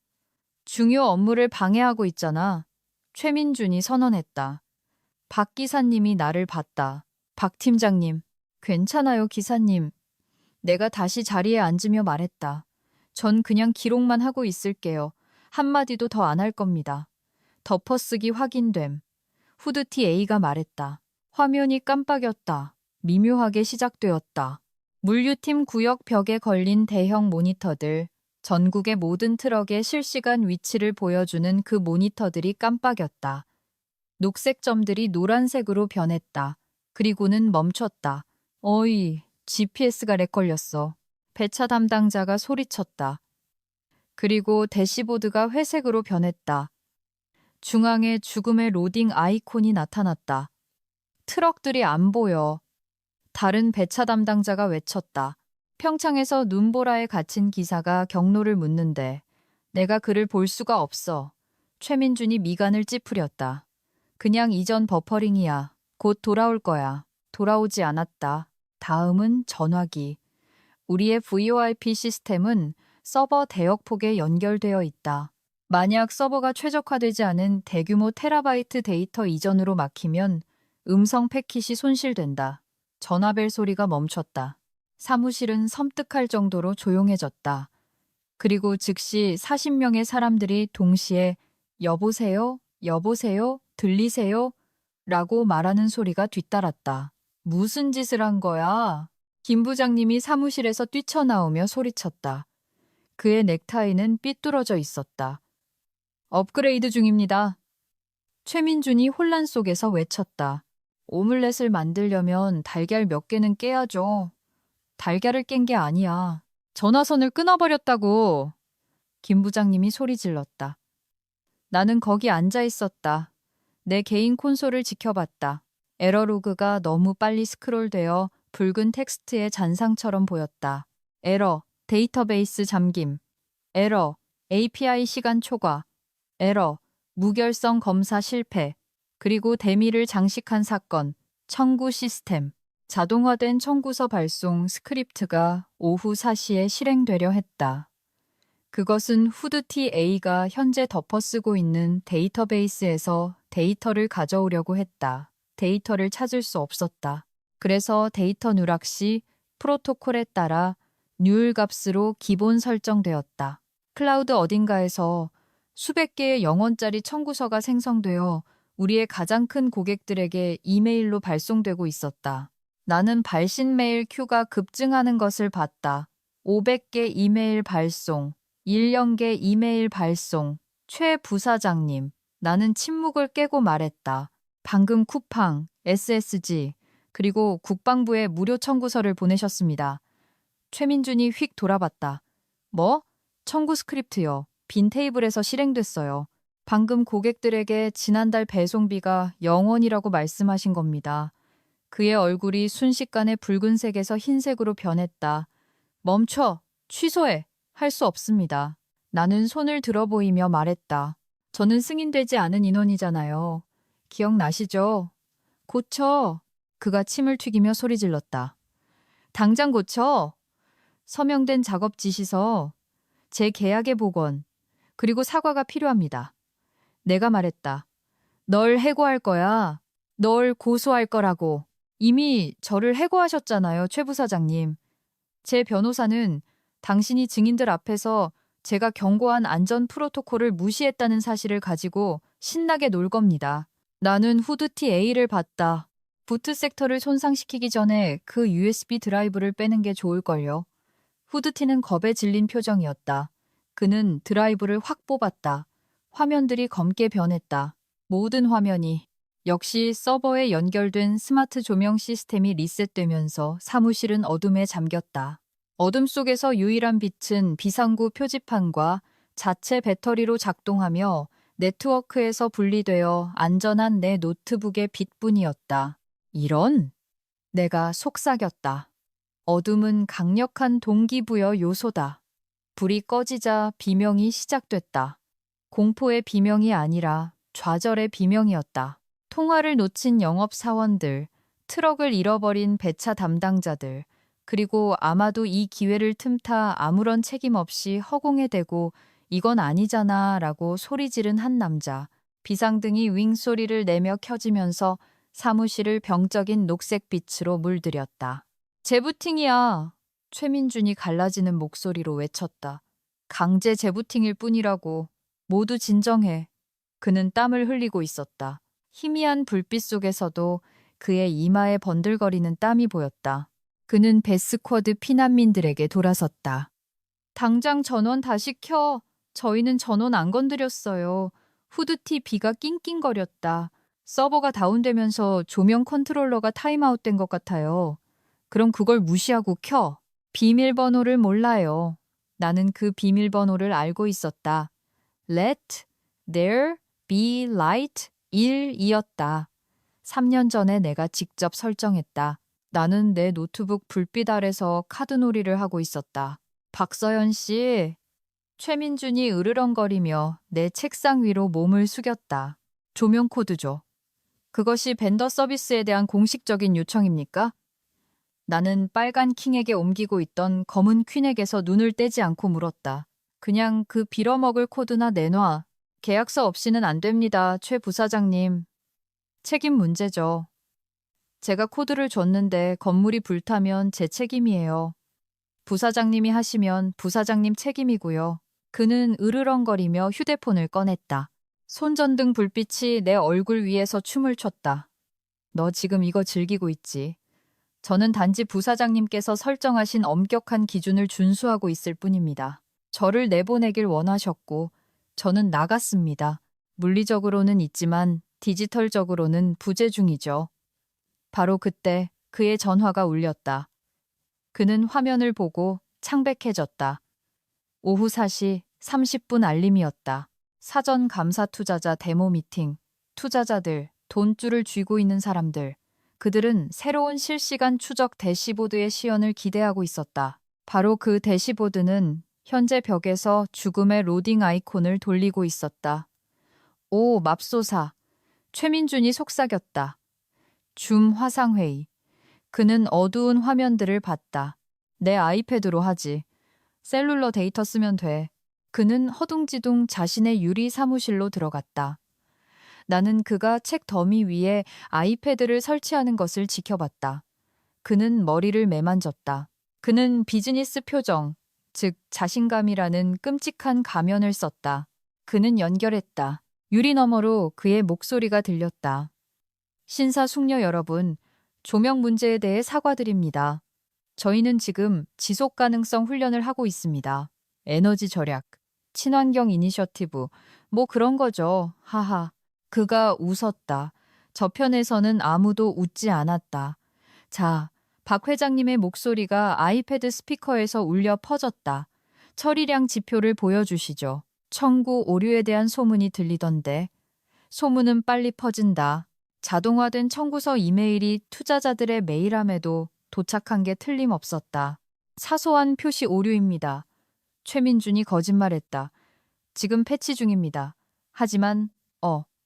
중요 업무를 방해하고 있잖아. 최민준이 선언했다. 박 기사님이 나를 봤다. 박 팀장님, 괜찮아요, 기사님. 내가 다시 자리에 앉으며 말했다. 전 그냥 기록만 하고 있을게요. 한마디도 더 안 할 겁니다. 덮어쓰기 확인됨. 후드티 A가 말했다. 화면이 깜빡였다. 미묘하게 시작되었다. 물류팀 구역 벽에 걸린 대형 모니터들, 전국의 모든 트럭의 실시간 위치를 보여주는 그 모니터들이 깜빡였다. 녹색 점들이 노란색으로 변했다. 그리고는 멈췄다. 어이, GPS가 렉 걸렸어. 배차 담당자가 소리쳤다. 그리고 대시보드가 회색으로 변했다. 중앙에 죽음의 로딩 아이콘이 나타났다. 트럭들이 안 보여. 다른 배차 담당자가 외쳤다. 평창에서 눈보라에 갇힌 기사가 경로를 묻는데 내가 그를 볼 수가 없어. 최민준이 미간을 찌푸렸다. 그냥 이전 버퍼링이야. 곧 돌아올 거야. 돌아오지 않았다. 다음은 전화기. 우리의 VoIP 시스템은 서버 대역폭에 연결되어 있다. 만약 서버가 최적화되지 않은 대규모 테라바이트 데이터 이전으로 막히면 음성 패킷이 손실된다. 전화벨 소리가 멈췄다. 사무실은 섬뜩할 정도로 조용해졌다. 그리고 즉시 40명의 사람들이 동시에 여보세요? 여보세요? 들리세요? 라고 말하는 소리가 뒤따랐다. 무슨 짓을 한 거야? 김 부장님이 사무실에서 뛰쳐나오며 소리쳤다. 그의 넥타이는 삐뚤어져 있었다. 업그레이드 중입니다. 최민준이 혼란 속에서 외쳤다. 오믈렛을 만들려면 달걀 몇 개는 깨야죠. 달걀을 깬 게 아니야. 전화선을 끊어버렸다고. 김 부장님이 소리 질렀다. 나는 거기 앉아 있었다. 내 개인 콘솔을 지켜봤다. 에러 로그가 너무 빨리 스크롤되어 붉은 텍스트의 잔상처럼 보였다. 에러, 데이터베이스 잠김. 에러, API 시간 초과. 에러, 무결성 검사 실패. 그리고 대미를 장식한 사건, 청구 시스템. 자동화된 청구서 발송 스크립트가 오후 4시에 실행되려 했다. 그것은 후드티 A가 현재 덮어쓰고 있는 데이터베이스에서 데이터를 가져오려고 했다. 데이터를 찾을 수 없었다. 그래서 데이터 누락 시 프로토콜에 따라 뉴율 값으로 기본 설정되었다. 클라우드 어딘가에서 수백 개의 영원짜리 청구서가 생성되어 우리의 가장 큰 고객들에게 이메일로 발송되고 있었다. 나는 발신 메일 큐가 급증하는 것을 봤다. 500개 이메일 발송, 1년계 이메일 발송. 최 부사장님, 나는 침묵을 깨고 말했다. 방금 쿠팡, SSG, 그리고 국방부에 무료 청구서를 보내셨습니다. 최민준이 휙 돌아봤다. 뭐? 청구 스크립트요. 빈 테이블에서 실행됐어요. 방금 고객들에게 지난달 배송비가 0원이라고 말씀하신 겁니다. 그의 얼굴이 순식간에 붉은색에서 흰색으로 변했다. 멈춰! 취소해! 할 수 없습니다. 나는 손을 들어 보이며 말했다. 저는 승인되지 않은 인원이잖아요. 기억나시죠? 고쳐! 그가 침을 튀기며 소리 질렀다. 당장 고쳐! 서명된 작업 지시서, 제 계약의 복원, 그리고 사과가 필요합니다. 내가 말했다. 널 해고할 거야. 널 고소할 거라고. 이미 저를 해고하셨잖아요, 최 부사장님. 제 변호사는 당신이 증인들 앞에서 제가 경고한 안전 프로토콜을 무시했다는 사실을 가지고 신나게 놀 겁니다. 나는 후드티 A를 봤다. 부트 섹터를 손상시키기 전에 그 USB 드라이브를 빼는 게 좋을걸요. 후드티는 겁에 질린 표정이었다. 그는 드라이브를 확 뽑았다. 화면들이 검게 변했다. 모든 화면이 역시 서버에 연결된 스마트 조명 시스템이 리셋되면서 사무실은 어둠에 잠겼다. 어둠 속에서 유일한 빛은 비상구 표지판과 자체 배터리로 작동하며 네트워크에서 분리되어 안전한 내 노트북의 빛뿐이었다. 이런? 내가 속삭였다. 어둠은 강력한 동기부여 요소다. 불이 꺼지자 비명이 시작됐다. 공포의 비명이 아니라 좌절의 비명이었다. 통화를 놓친 영업사원들, 트럭을 잃어버린 배차 담당자들, 그리고 아마도 이 기회를 틈타 아무런 책임 없이 허공에 대고 이건 아니잖아 라고 소리 지른 한 남자. 비상등이 윙 소리를 내며 켜지면서 사무실을 병적인 녹색 빛으로 물들였다. 재부팅이야. 최민준이 갈라지는 목소리로 외쳤다. 강제 재부팅일 뿐이라고. 모두 진정해. 그는 땀을 흘리고 있었다. 희미한 불빛 속에서도 그의 이마에 번들거리는 땀이 보였다. 그는 베스쿼드 피난민들에게 돌아섰다. 당장 전원 다시 켜. 저희는 전원 안 건드렸어요. 후드티 비가 낑낑거렸다. 서버가 다운되면서 조명 컨트롤러가 타임아웃된 것 같아요. 그럼 그걸 무시하고 켜. 비밀번호를 몰라요. 나는 그 비밀번호를 알고 있었다. Let there be light 1이었다. 3년 전에 내가 직접 설정했다. 나는 내 노트북 불빛 아래서 카드놀이를 하고 있었다. 박서연 씨, 최민준이 으르렁거리며 내 책상 위로 몸을 숙였다. 조명 코드 줘. 그것이 벤더 서비스에 대한 공식적인 요청입니까? 나는 빨간 킹에게 옮기고 있던 검은 퀸에게서 눈을 떼지 않고 물었다. 그냥 그 빌어먹을 코드나 내놔. 계약서 없이는 안 됩니다, 최 부사장님. 책임 문제죠. 제가 코드를 줬는데 건물이 불타면 제 책임이에요. 부사장님이 하시면 부사장님 책임이고요. 그는 으르렁거리며 휴대폰을 꺼냈다. 손전등 불빛이 내 얼굴 위에서 춤을 췄다. 너 지금 이거 즐기고 있지. 저는 단지 부사장님께서 설정하신 엄격한 기준을 준수하고 있을 뿐입니다. 저를 내보내길 원하셨고 저는 나갔습니다. 물리적으로는 있지만 디지털적으로는 부재 중이죠. 바로 그때 그의 전화가 울렸다. 그는 화면을 보고 창백해졌다. 오후 4시 30분 알림이었다. 사전 감사 투자자 데모 미팅. 투자자들, 돈줄을 쥐고 있는 사람들. 그들은 새로운 실시간 추적 대시보드의 시연을 기대하고 있었다. 바로 그 대시보드는 현재 벽에서 죽음의 로딩 아이콘을 돌리고 있었다. 오, 맙소사. 최민준이 속삭였다. 줌 화상회의. 그는 어두운 화면들을 봤다. 내 아이패드로 하지. 셀룰러 데이터 쓰면 돼. 그는 허둥지둥 자신의 유리 사무실로 들어갔다. 나는 그가 책 더미 위에 아이패드를 설치하는 것을 지켜봤다. 그는 머리를 매만졌다. 그는 비즈니스 표정, 즉 자신감이라는 끔찍한 가면을 썼다. 그는 연결했다. 유리 너머로 그의 목소리가 들렸다. 신사숙녀 여러분, 조명 문제에 대해 사과드립니다. 저희는 지금 지속 가능성 훈련을 하고 있습니다. 에너지 절약, 친환경 이니셔티브, 뭐 그런 거죠. 하하. 그가 웃었다. 저편에서는 아무도 웃지 않았다. 자, 박 회장님의 목소리가 아이패드 스피커에서 울려 퍼졌다. 처리량 지표를 보여주시죠. 청구 오류에 대한 소문이 들리던데. 소문은 빨리 퍼진다. 자동화된 청구서 이메일이 투자자들의 메일함에도 도착한 게 틀림없었다. 사소한 표시 오류입니다. 최민준이 거짓말했다. 지금 패치 중입니다. 하지만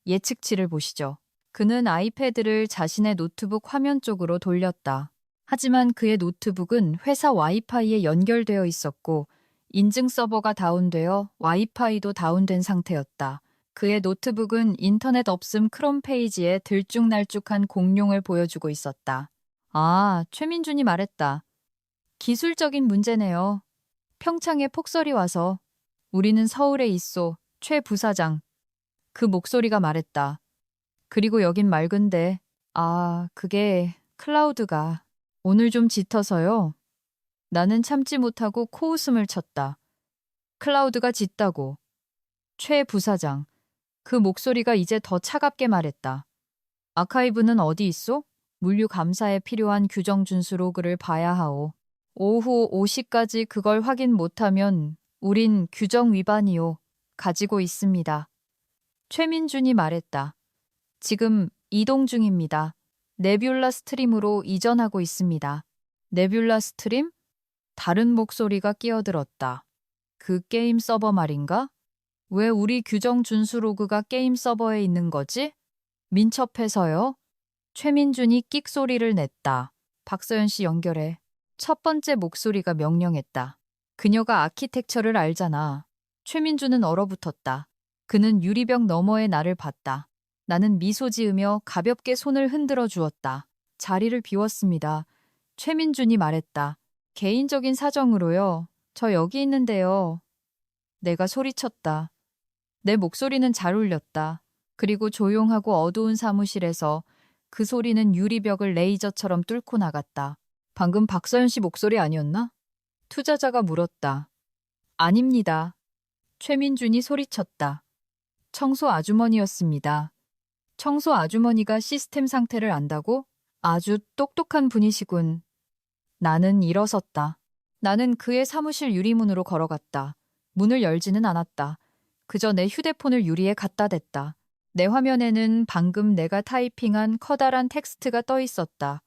예측치를 보시죠. 그는 아이패드를 자신의 노트북 화면 쪽으로 돌렸다. 하지만 그의 노트북은 회사 와이파이에 연결되어 있었고 인증 서버가 다운되어 와이파이도 다운된 상태였다. 그의 노트북은 인터넷 없음 크롬 페이지에 들쭉날쭉한 공룡을 보여주고 있었다. 아, 최민준이 말했다. 기술적인 문제네요. 평창에 폭설이 와서 우리는 서울에 있소, 최 부사장. 그 목소리가 말했다. 그리고 여긴 맑은데, 그게 클라우드가 오늘 좀 짙어서요. 나는 참지 못하고 코웃음을 쳤다. 클라우드가 짙다고. 최 부사장. 그 목소리가 이제 더 차갑게 말했다. 아카이브는 어디 있소? 물류 감사에 필요한 규정 준수 로그를 봐야 하오. 오후 5시까지 그걸 확인 못하면 우린 규정 위반이요. 가지고 있습니다. 최민준이 말했다. 지금 이동 중입니다. 네뷸라 스트림으로 이전하고 있습니다. 네뷸라 스트림? 다른 목소리가 끼어들었다. 그 게임 서버 말인가? 왜 우리 규정 준수 로그가 게임 서버에 있는 거지? 민첩해서요? 최민준이 끽 소리를 냈다. 박서연 씨 연결해. 첫 번째 목소리가 명령했다. 그녀가 아키텍처를 알잖아. 최민준은 얼어붙었다. 그는 유리병 너머의 나를 봤다. 나는 미소 지으며 가볍게 손을 흔들어 주었다. 자리를 비웠습니다. 최민준이 말했다. 개인적인 사정으로요. 저 여기 있는데요. 내가 소리쳤다. 내 목소리는 잘 울렸다. 그리고 조용하고 어두운 사무실에서 그 소리는 유리벽을 레이저처럼 뚫고 나갔다. 방금 박서연 씨 목소리 아니었나? 투자자가 물었다. 아닙니다. 최민준이 소리쳤다. 청소 아주머니였습니다. 청소 아주머니가 시스템 상태를 안다고? 아주 똑똑한 분이시군. 나는 일어섰다. 나는 그의 사무실 유리문으로 걸어갔다. 문을 열지는 않았다. 그저 내 휴대폰을 유리에 갖다 댔다. 내 화면에는 방금 내가 타이핑한 커다란 텍스트가 떠 있었다.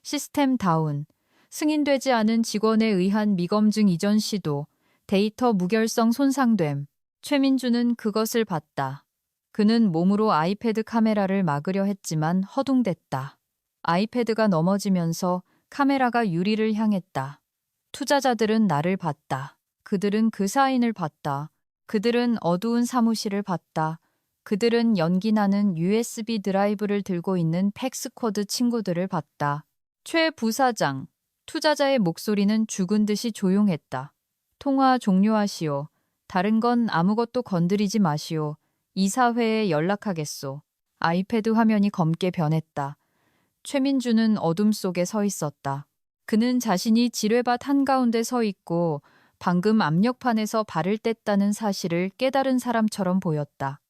시스템 다운, 승인되지 않은 직원에 의한 미검증 이전 시도, 데이터 무결성 손상됨. 최민주는 그것을 봤다. 그는 몸으로 아이패드 카메라를 막으려 했지만 허둥댔다. 아이패드가 넘어지면서 카메라가 유리를 향했다. 투자자들은 나를 봤다. 그들은 그 사인을 봤다. 그들은 어두운 사무실을 봤다. 그들은 연기나는 USB 드라이브를 들고 있는 팩스쿼드 친구들을 봤다. 최 부사장, 투자자의 목소리는 죽은 듯이 조용했다. 통화 종료하시오. 다른 건 아무것도 건드리지 마시오. 이사회에 연락하겠소. 아이패드 화면이 검게 변했다. 최민주는 어둠 속에 서 있었다. 그는 자신이 지뢰밭 한가운데 서 있고 방금 압력판에서 발을 뗐다는 사실을 깨달은 사람처럼 보였다.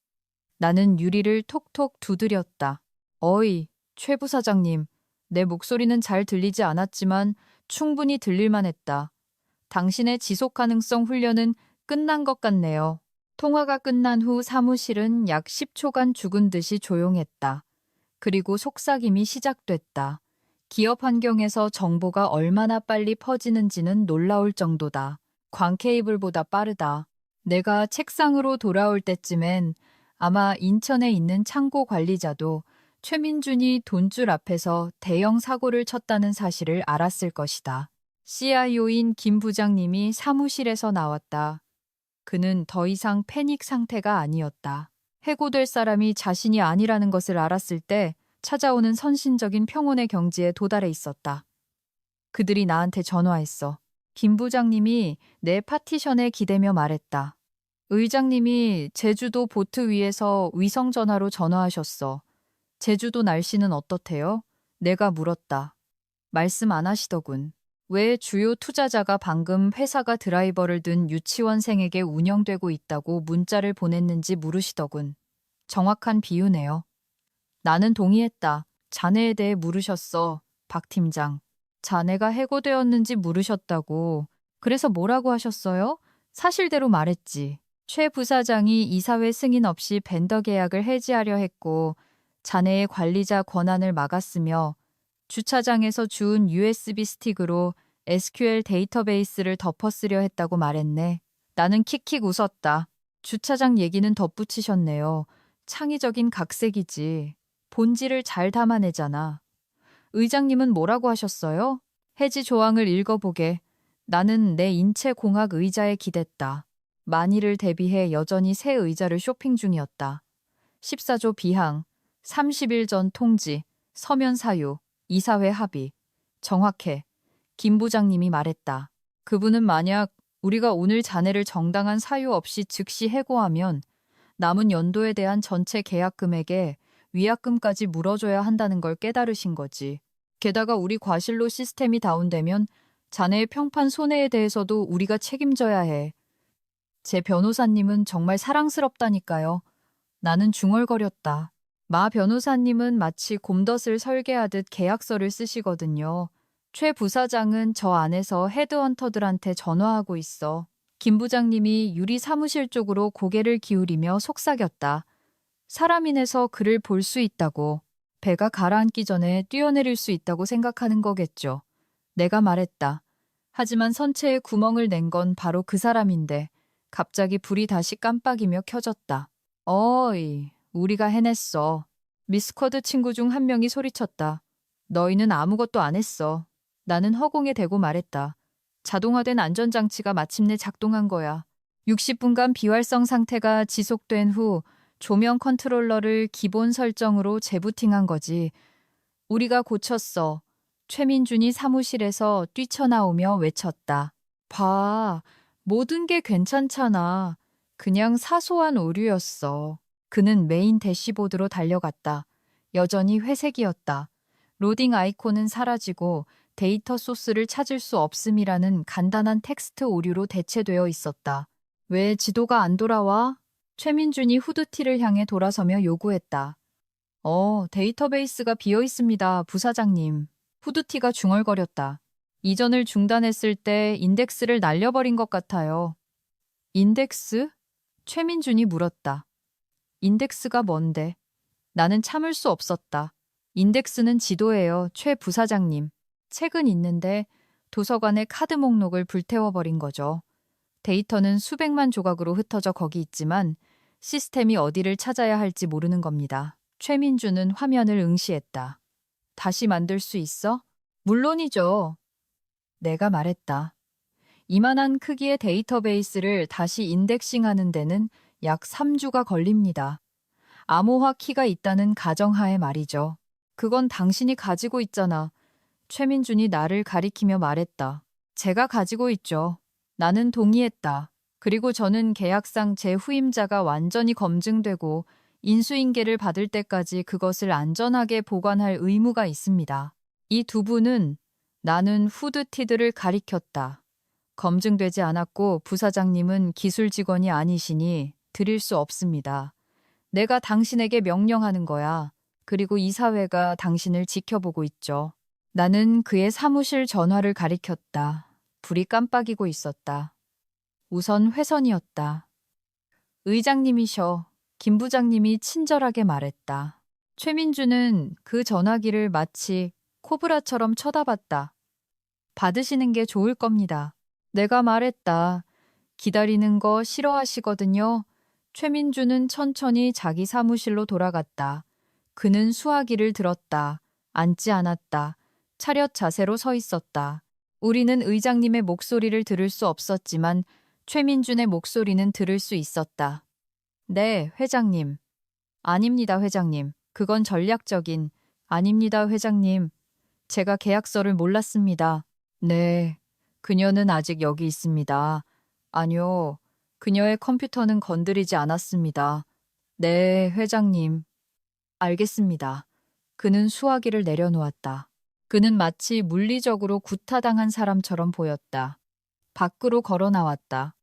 나는 유리를 톡톡 두드렸다. 어이, 최 부사장님. 내 목소리는 잘 들리지 않았지만 충분히 들릴만 했다. 당신의 지속 가능성 훈련은 끝난 것 같네요. 통화가 끝난 후 사무실은 약 10초간 죽은 듯이 조용했다. 그리고 속삭임이 시작됐다. 기업 환경에서 정보가 얼마나 빨리 퍼지는지는 놀라울 정도다. 광 케이블보다 빠르다. 내가 책상으로 돌아올 때쯤엔 아마 인천에 있는 창고 관리자도 최민준이 돈줄 앞에서 대형 사고를 쳤다는 사실을 알았을 것이다. CIO인 김 부장님이 사무실에서 나왔다. 그는 더 이상 패닉 상태가 아니었다. 해고될 사람이 자신이 아니라는 것을 알았을 때 찾아오는 선신적인 평온의 경지에 도달해 있었다. 그들이 나한테 전화했어. 김 부장님이 내 파티션에 기대며 말했다. 의장님이 제주도 보트 위에서 위성전화로 전화하셨어. 제주도 날씨는 어떻대요? 내가 물었다. 말씀 안 하시더군. 왜 주요 투자자가 방금 회사가 드라이버를 든 유치원생에게 운영되고 있다고 문자를 보냈는지 물으시더군. 정확한 비유네요. 나는 동의했다. 자네에 대해 물으셨어, 박 팀장. 자네가 해고되었는지 물으셨다고. 그래서 뭐라고 하셨어요? 사실대로 말했지. 최 부사장이 이사회 승인 없이 벤더 계약을 해지하려 했고 자네의 관리자 권한을 막았으며 주차장에서 주운 USB 스틱으로 SQL 데이터베이스를 덮어쓰려 했다고 말했네. 나는 킥킥 웃었다. 주차장 얘기는 덧붙이셨네요. 창의적인 각색이지. 본질을 잘 담아내잖아. 의장님은 뭐라고 하셨어요? 해지 조항을 읽어보게. 나는 내 인체 공학 의자에 기댔다. 만일을 대비해 여전히 새 의자를 쇼핑 중이었다. 14조 비항, 30일 전 통지, 서면 사유, 이사회 합의. 정확해. 김 부장님이 말했다. 그분은 만약 우리가 오늘 자네를 정당한 사유 없이 즉시 해고하면 남은 연도에 대한 전체 계약 금액에 위약금까지 물어줘야 한다는 걸 깨달으신 거지. 게다가 우리 과실로 시스템이 다운되면 자네의 평판 손해에 대해서도 우리가 책임져야 해. 제 변호사님은 정말 사랑스럽다니까요. 나는 중얼거렸다. 마 변호사님은 마치 곰덫을 설계하듯 계약서를 쓰시거든요. 최 부사장은 저 안에서 헤드헌터들한테 전화하고 있어. 김 부장님이 유리 사무실 쪽으로 고개를 기울이며 속삭였다. 사람인에서 그를 볼 수 있다고. 배가 가라앉기 전에 뛰어내릴 수 있다고 생각하는 거겠죠. 내가 말했다. 하지만 선체에 구멍을 낸 건 바로 그 사람인데 갑자기 불이 다시 깜빡이며 켜졌다. 어이, 우리가 해냈어. 미스쿼드 친구 중 한 명이 소리쳤다. 너희는 아무것도 안 했어. 나는 허공에 대고 말했다. 자동화된 안전장치가 마침내 작동한 거야. 60분간 비활성 상태가 지속된 후 조명 컨트롤러를 기본 설정으로 재부팅한 거지. 우리가 고쳤어. 최민준이 사무실에서 뛰쳐나오며 외쳤다. 봐, 모든 게 괜찮잖아. 그냥 사소한 오류였어. 그는 메인 대시보드로 달려갔다. 여전히 회색이었다. 로딩 아이콘은 사라지고 데이터 소스를 찾을 수 없음이라는 간단한 텍스트 오류로 대체되어 있었다. 왜 지도가 안 돌아와? 최민준이 후드티를 향해 돌아서며 요구했다. 데이터베이스가 비어 있습니다, 부사장님. 후드티가 중얼거렸다. 이전을 중단했을 때 인덱스를 날려버린 것 같아요. 인덱스? 최민준이 물었다. 인덱스가 뭔데? 나는 참을 수 없었다. 인덱스는 지도예요, 최 부사장님. 책은 있는데 도서관의 카드 목록을 불태워버린 거죠. 데이터는 수백만 조각으로 흩어져 거기 있지만 시스템이 어디를 찾아야 할지 모르는 겁니다. 최민주는 화면을 응시했다. 다시 만들 수 있어? 물론이죠. 내가 말했다. 이만한 크기의 데이터베이스를 다시 인덱싱하는 데는 약 3주가 걸립니다. 암호화 키가 있다는 가정하에 말이죠. 그건 당신이 가지고 있잖아. 최민준이 나를 가리키며 말했다. 제가 가지고 있죠. 나는 동의했다. 그리고 저는 계약상 제 후임자가 완전히 검증되고 인수인계를 받을 때까지 그것을 안전하게 보관할 의무가 있습니다. 이 두 분은 나는 후드티드를 가리켰다. 검증되지 않았고 부사장님은 기술 직원이 아니시니 드릴 수 없습니다. 내가 당신에게 명령하는 거야. 그리고 이 사회가 당신을 지켜보고 있죠. 나는 그의 사무실 전화를 가리켰다. 불이 깜빡이고 있었다. 우선 회선이었다. 의장님이셔. 김 부장님이 친절하게 말했다. 최민주는 그 전화기를 마치 코브라처럼 쳐다봤다. 받으시는 게 좋을 겁니다. 내가 말했다. 기다리는 거 싫어하시거든요. 최민주는 천천히 자기 사무실로 돌아갔다. 그는 수화기를 들었다. 앉지 않았다. 차렷 자세로 서 있었다. 우리는 의장님의 목소리를 들을 수 없었지만 최민준의 목소리는 들을 수 있었다. 네, 회장님. 아닙니다, 회장님. 그건 전략적인. 아닙니다, 회장님. 제가 계약서를 몰랐습니다. 네, 그녀는 아직 여기 있습니다. 아니요, 그녀의 컴퓨터는 건드리지 않았습니다. 네, 회장님. 알겠습니다. 그는 수화기를 내려놓았다. 그는 마치 물리적으로 구타당한 사람처럼 보였다. 밖으로 걸어 나왔다.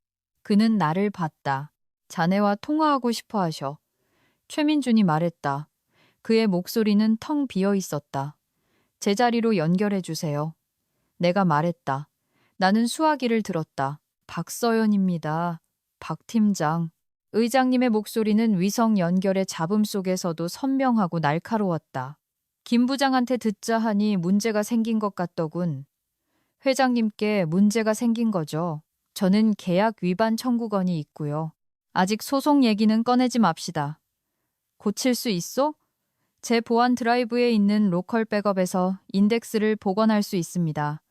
그는 나를 봤다. 자네와 통화하고 싶어 하셔. 최민준이 말했다. 그의 목소리는 텅 비어 있었다. 제자리로 연결해 주세요. 내가 말했다. 나는 수화기를 들었다. 박서연입니다. 박 팀장. 의장님의 목소리는 위성 연결의 잡음 속에서도 선명하고 날카로웠다. 김 부장한테 듣자 하니 문제가 생긴 것 같더군. 회장님께 문제가 생긴 거죠. 저는 계약 위반 청구건이 있고요. 아직 소송 얘기는 꺼내지 맙시다. 고칠 수 있어? 제 보안 드라이브에 있는 로컬 백업에서 인덱스를 복원할 수 있습니다.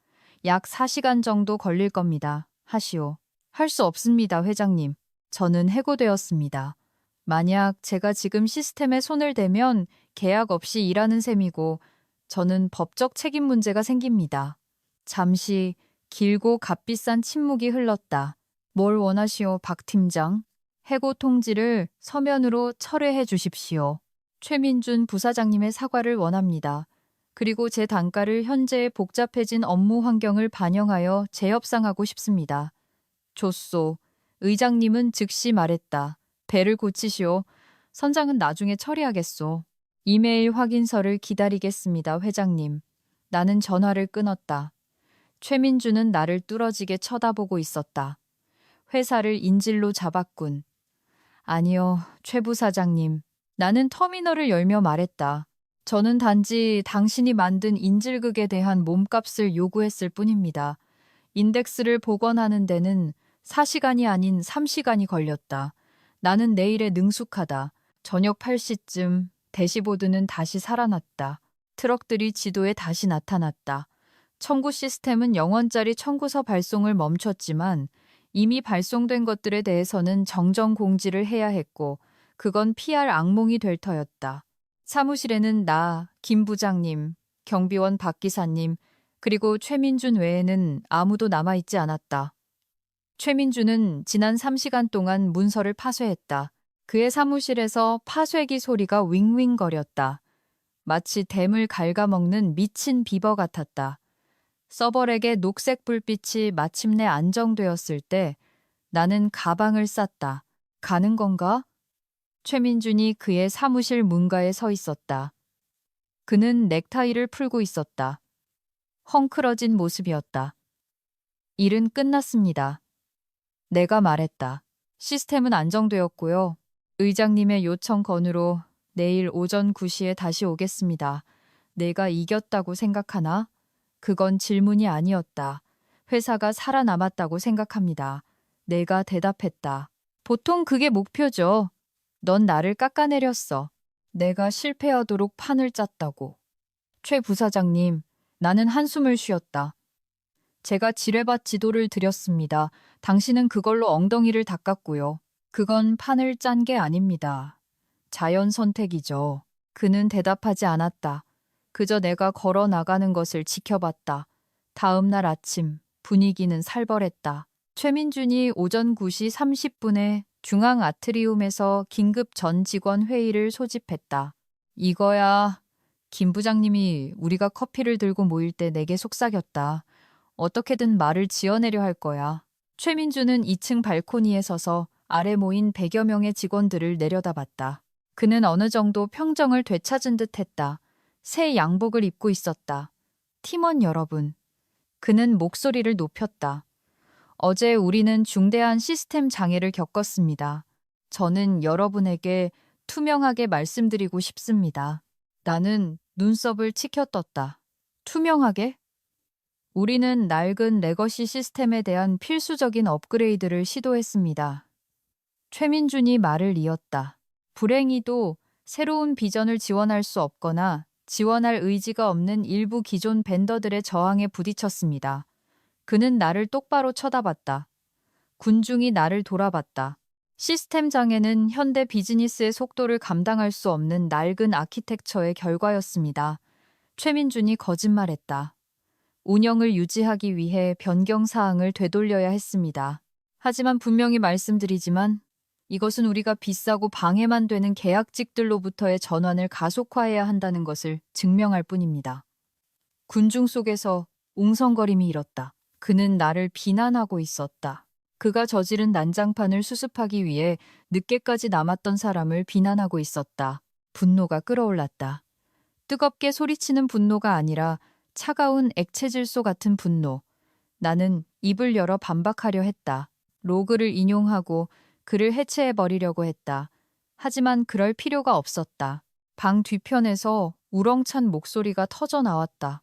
약 4시간 정도 걸릴 겁니다. 하시오. 할 수 없습니다, 회장님. 저는 해고되었습니다. 만약 제가 지금 시스템에 손을 대면 계약 없이 일하는 셈이고 저는 법적 책임 문제가 생깁니다. 잠시 길고 값비싼 침묵이 흘렀다. 뭘 원하시오, 박 팀장? 해고 통지를 서면으로 철회해 주십시오. 최민준 부사장님의 사과를 원합니다. 그리고 제 단가를 현재의 복잡해진 업무 환경을 반영하여 재협상하고 싶습니다. 좋소. 의장님은 즉시 말했다. 배를 고치시오. 선장은 나중에 처리하겠소. 이메일 확인서를 기다리겠습니다, 회장님. 나는 전화를 끊었다. 최민주는 나를 뚫어지게 쳐다보고 있었다. 회사를 인질로 잡았군. 아니요, 최 부사장님. 나는 터미널을 열며 말했다. 저는 단지 당신이 만든 인질극에 대한 몸값을 요구했을 뿐입니다. 인덱스를 복원하는 데는 4시간이 아닌 3시간이 걸렸다. 나는 내일에 능숙하다. 저녁 8시쯤 대시보드는 다시 살아났다. 트럭들이 지도에 다시 나타났다. 청구 시스템은 영원짜리 청구서 발송을 멈췄지만 이미 발송된 것들에 대해서는 정정 공지를 해야 했고 그건 PR 악몽이 될 터였다. 사무실에는 나, 김 부장님, 경비원 박 기사님, 그리고 최민준 외에는 아무도 남아있지 않았다. 최민준은 지난 3시간 동안 문서를 파쇄했다. 그의 사무실에서 파쇄기 소리가 윙윙거렸다. 마치 댐을 갉아먹는 미친 비버 같았다. 서버렉의 녹색 불빛이 마침내 안정되었을 때 나는 가방을 쌌다. 가는 건가? 최민준이 그의 사무실 문가에 서 있었다. 그는 넥타이를 풀고 있었다. 헝클어진 모습이었다. 일은 끝났습니다. 내가 말했다. 시스템은 안정되었고요. 의장님의 요청 건으로 내일 오전 9시에 다시 오겠습니다. 내가 이겼다고 생각하나? 그건 질문이 아니었다. 회사가 살아남았다고 생각합니다. 내가 대답했다. 보통 그게 목표죠. 넌 나를 깎아내렸어. 내가 실패하도록 판을 짰다고. 최 부사장님, 나는 한숨을 쉬었다. 제가 지뢰밭 지도를 드렸습니다. 당신은 그걸로 엉덩이를 닦았고요. 그건 판을 짠 게 아닙니다. 자연 선택이죠. 그는 대답하지 않았다. 그저 내가 걸어 나가는 것을 지켜봤다. 다음 날 아침 분위기는 살벌했다. 최민준이 오전 9시 30분에 중앙 아트리움에서 긴급 전 직원 회의를 소집했다. 이거야. 김 부장님이 우리가 커피를 들고 모일 때 내게 속삭였다. 어떻게든 말을 지어내려 할 거야. 최민준은 2층 발코니에 서서 아래 모인 100여 명의 직원들을 내려다봤다. 그는 어느 정도 평정을 되찾은 듯 했다. 새 양복을 입고 있었다. 팀원 여러분. 그는 목소리를 높였다. 어제 우리는 중대한 시스템 장애를 겪었습니다. 저는 여러분에게 투명하게 말씀드리고 싶습니다. 나는 눈썹을 치켜떴다. 투명하게? 우리는 낡은 레거시 시스템에 대한 필수적인 업그레이드를 시도했습니다. 최민준이 말을 이었다. 불행히도 새로운 비전을 지원할 수 없거나 지원할 의지가 없는 일부 기존 벤더들의 저항에 부딪혔습니다. 그는 나를 똑바로 쳐다봤다. 군중이 나를 돌아봤다. 시스템 장애는 현대 비즈니스의 속도를 감당할 수 없는 낡은 아키텍처의 결과였습니다. 최민준이 거짓말했다. 운영을 유지하기 위해 변경 사항을 되돌려야 했습니다. 하지만 분명히 말씀드리지만 이것은 우리가 비싸고 방해만 되는 계약직들로부터의 전환을 가속화해야 한다는 것을 증명할 뿐입니다. 군중 속에서 웅성거림이 일었다. 그는 나를 비난하고 있었다. 그가 저지른 난장판을 수습하기 위해 늦게까지 남았던 사람을 비난하고 있었다. 분노가 끓어올랐다. 뜨겁게 소리치는 분노가 아니라 차가운 액체질소 같은 분노. 나는 입을 열어 반박하려 했다. 로그를 인용하고 그를 해체해버리려고 했다. 하지만 그럴 필요가 없었다. 방 뒤편에서 우렁찬 목소리가 터져 나왔다.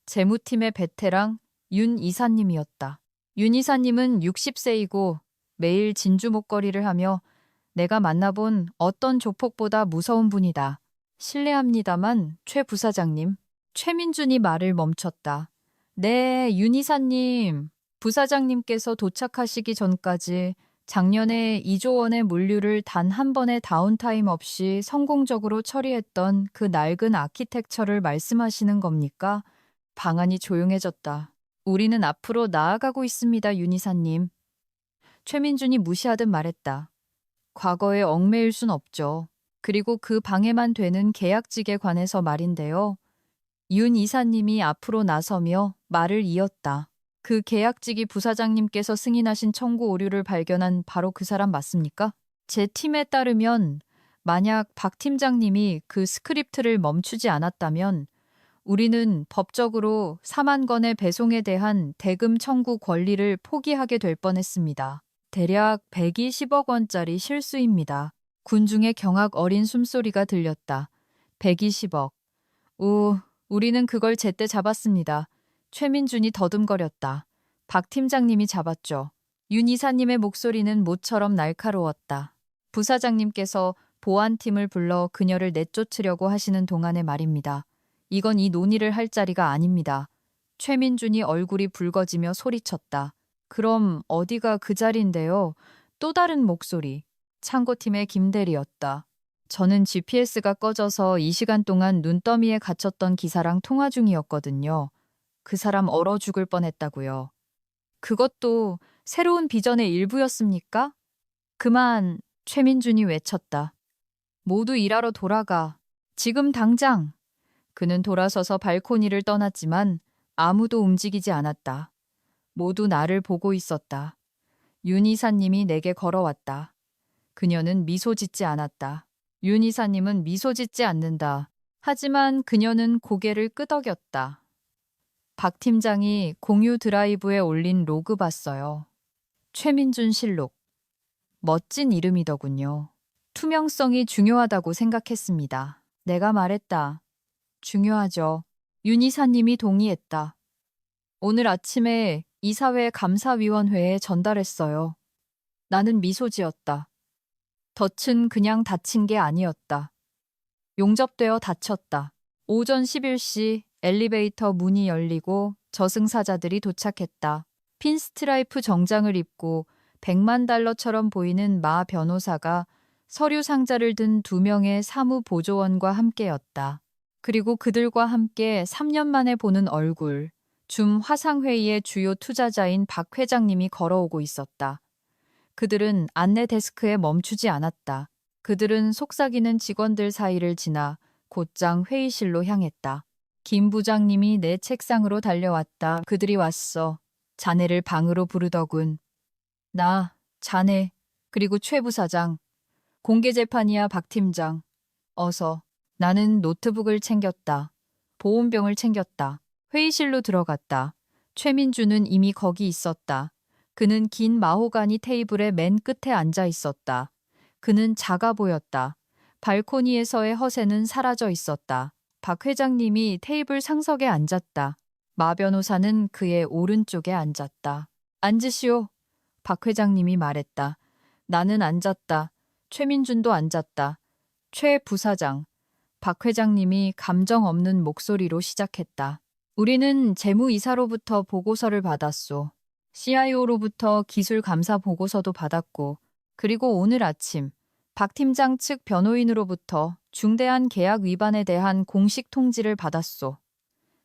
재무팀의 베테랑 윤 이사님이었다. 윤 이사님은 60세이고 매일 진주 목걸이를 하며 내가 만나본 어떤 조폭보다 무서운 분이다. 실례합니다만 최 부사장님. 최민준이 말을 멈췄다. 네, 윤 이사님. 부사장님께서 도착하시기 전까지 작년에 2조 원의 물류를 단 한 번의 다운타임 없이 성공적으로 처리했던 그 낡은 아키텍처를 말씀하시는 겁니까? 방안이 조용해졌다. 우리는 앞으로 나아가고 있습니다, 윤 이사님. 최민준이 무시하듯 말했다. 과거에 얽매일 순 없죠. 그리고 그 방해만 되는 계약직에 관해서 말인데요. 윤 이사님이 앞으로 나서며 말을 이었다. 그 계약직이 부사장님께서 승인하신 청구 오류를 발견한 바로 그 사람 맞습니까? 제 팀에 따르면 만약 박 팀장님이 그 스크립트를 멈추지 않았다면 우리는 법적으로 4만 건의 배송에 대한 대금 청구 권리를 포기하게 될 뻔했습니다. 대략 120억 원짜리 실수입니다. 군중의 경악 어린 숨소리가 들렸다. 120억. 우리는 그걸 제때 잡았습니다. 최민준이 더듬거렸다. 박 팀장님이 잡았죠. 윤 이사님의 목소리는 모처럼 날카로웠다. 부사장님께서 보안팀을 불러 그녀를 내쫓으려고 하시는 동안의 말입니다. 이건 이 논의를 할 자리가 아닙니다. 최민준이 얼굴이 붉어지며 소리쳤다. 그럼 어디가 그 자리인데요? 또 다른 목소리. 창고팀의 김대리였다. 저는 GPS가 꺼져서 이 시간 동안 눈더미에 갇혔던 기사랑 통화 중이었거든요. 그 사람 얼어 죽을 뻔했다고요. 그것도 새로운 비전의 일부였습니까? 그만, 최민준이 외쳤다. 모두 일하러 돌아가. 지금 당장. 그는 돌아서서 발코니를 떠났지만 아무도 움직이지 않았다. 모두 나를 보고 있었다. 윤 이사님이 내게 걸어왔다. 그녀는 미소 짓지 않았다. 윤 이사님은 미소 짓지 않는다. 하지만 그녀는 고개를 끄덕였다. 박 팀장이 공유 드라이브에 올린 로그 봤어요. 최민준 실록. 멋진 이름이더군요. 투명성이 중요하다고 생각했습니다. 내가 말했다. 중요하죠. 윤 이사님이 동의했다. 오늘 아침에 이사회 감사위원회에 전달했어요. 나는 미소 지었다. 덫은 그냥 닫힌 게 아니었다. 용접되어 닫혔다. 오전 11시 엘리베이터 문이 열리고 저승사자들이 도착했다. 핀스트라이프 정장을 입고 100만 달러처럼 보이는 마 변호사가 서류 상자를 든 2명의 사무보조원과 함께였다. 그리고 그들과 함께 3년 만에 보는 얼굴, 줌 화상회의의 주요 투자자인 박 회장님이 걸어오고 있었다. 그들은 안내 데스크에 멈추지 않았다. 그들은 속삭이는 직원들 사이를 지나 곧장 회의실로 향했다. 김 부장님이 내 책상으로 달려왔다. 그들이 왔어. 자네를 방으로 부르더군. 나, 자네, 그리고 최 부사장. 공개재판이야 박 팀장. 어서. 나는 노트북을 챙겼다. 보온병을 챙겼다. 회의실로 들어갔다. 최민주는 이미 거기 있었다. 그는 긴 마호가니 테이블의 맨 끝에 앉아 있었다. 그는 작아 보였다. 발코니에서의 허세는 사라져 있었다. 박 회장님이 테이블 상석에 앉았다. 마 변호사는 그의 오른쪽에 앉았다. 앉으시오. 박 회장님이 말했다. 나는 앉았다. 최민준도 앉았다. 최 부사장. 박 회장님이 감정 없는 목소리로 시작했다. 우리는 재무이사로부터 보고서를 받았소. CIO로부터 기술 감사 보고서도 받았고, 그리고 오늘 아침 박 팀장 측 변호인으로부터 중대한 계약 위반에 대한 공식 통지를 받았소.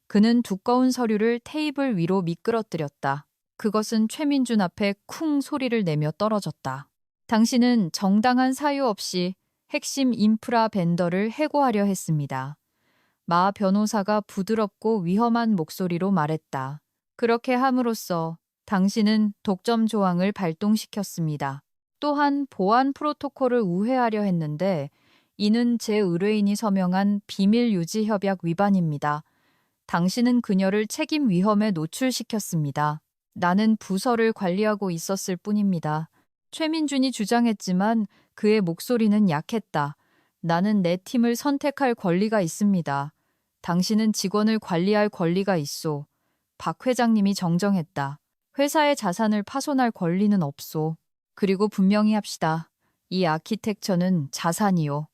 그는 두꺼운 서류를 테이블 위로 미끄러뜨렸다. 그것은 최민준 앞에 쿵 소리를 내며 떨어졌다. 당신은 정당한 사유 없이 핵심 인프라 벤더를 해고하려 했습니다. 마 변호사가 부드럽고 위험한 목소리로 말했다. 그렇게 함으로써 당신은 독점 조항을 발동시켰습니다. 또한 보안 프로토콜을 우회하려 했는데 이는 제 의뢰인이 서명한 비밀 유지 협약 위반입니다. 당신은 그녀를 책임 위험에 노출시켰습니다. 나는 부서를 관리하고 있었을 뿐입니다. 최민준이 주장했지만 그의 목소리는 약했다. 나는 내 팀을 선택할 권리가 있습니다. 당신은 직원을 관리할 권리가 있소. 박 회장님이 정정했다. 회사의 자산을 파손할 권리는 없소. 그리고 분명히 합시다. 이 아키텍처는 자산이요.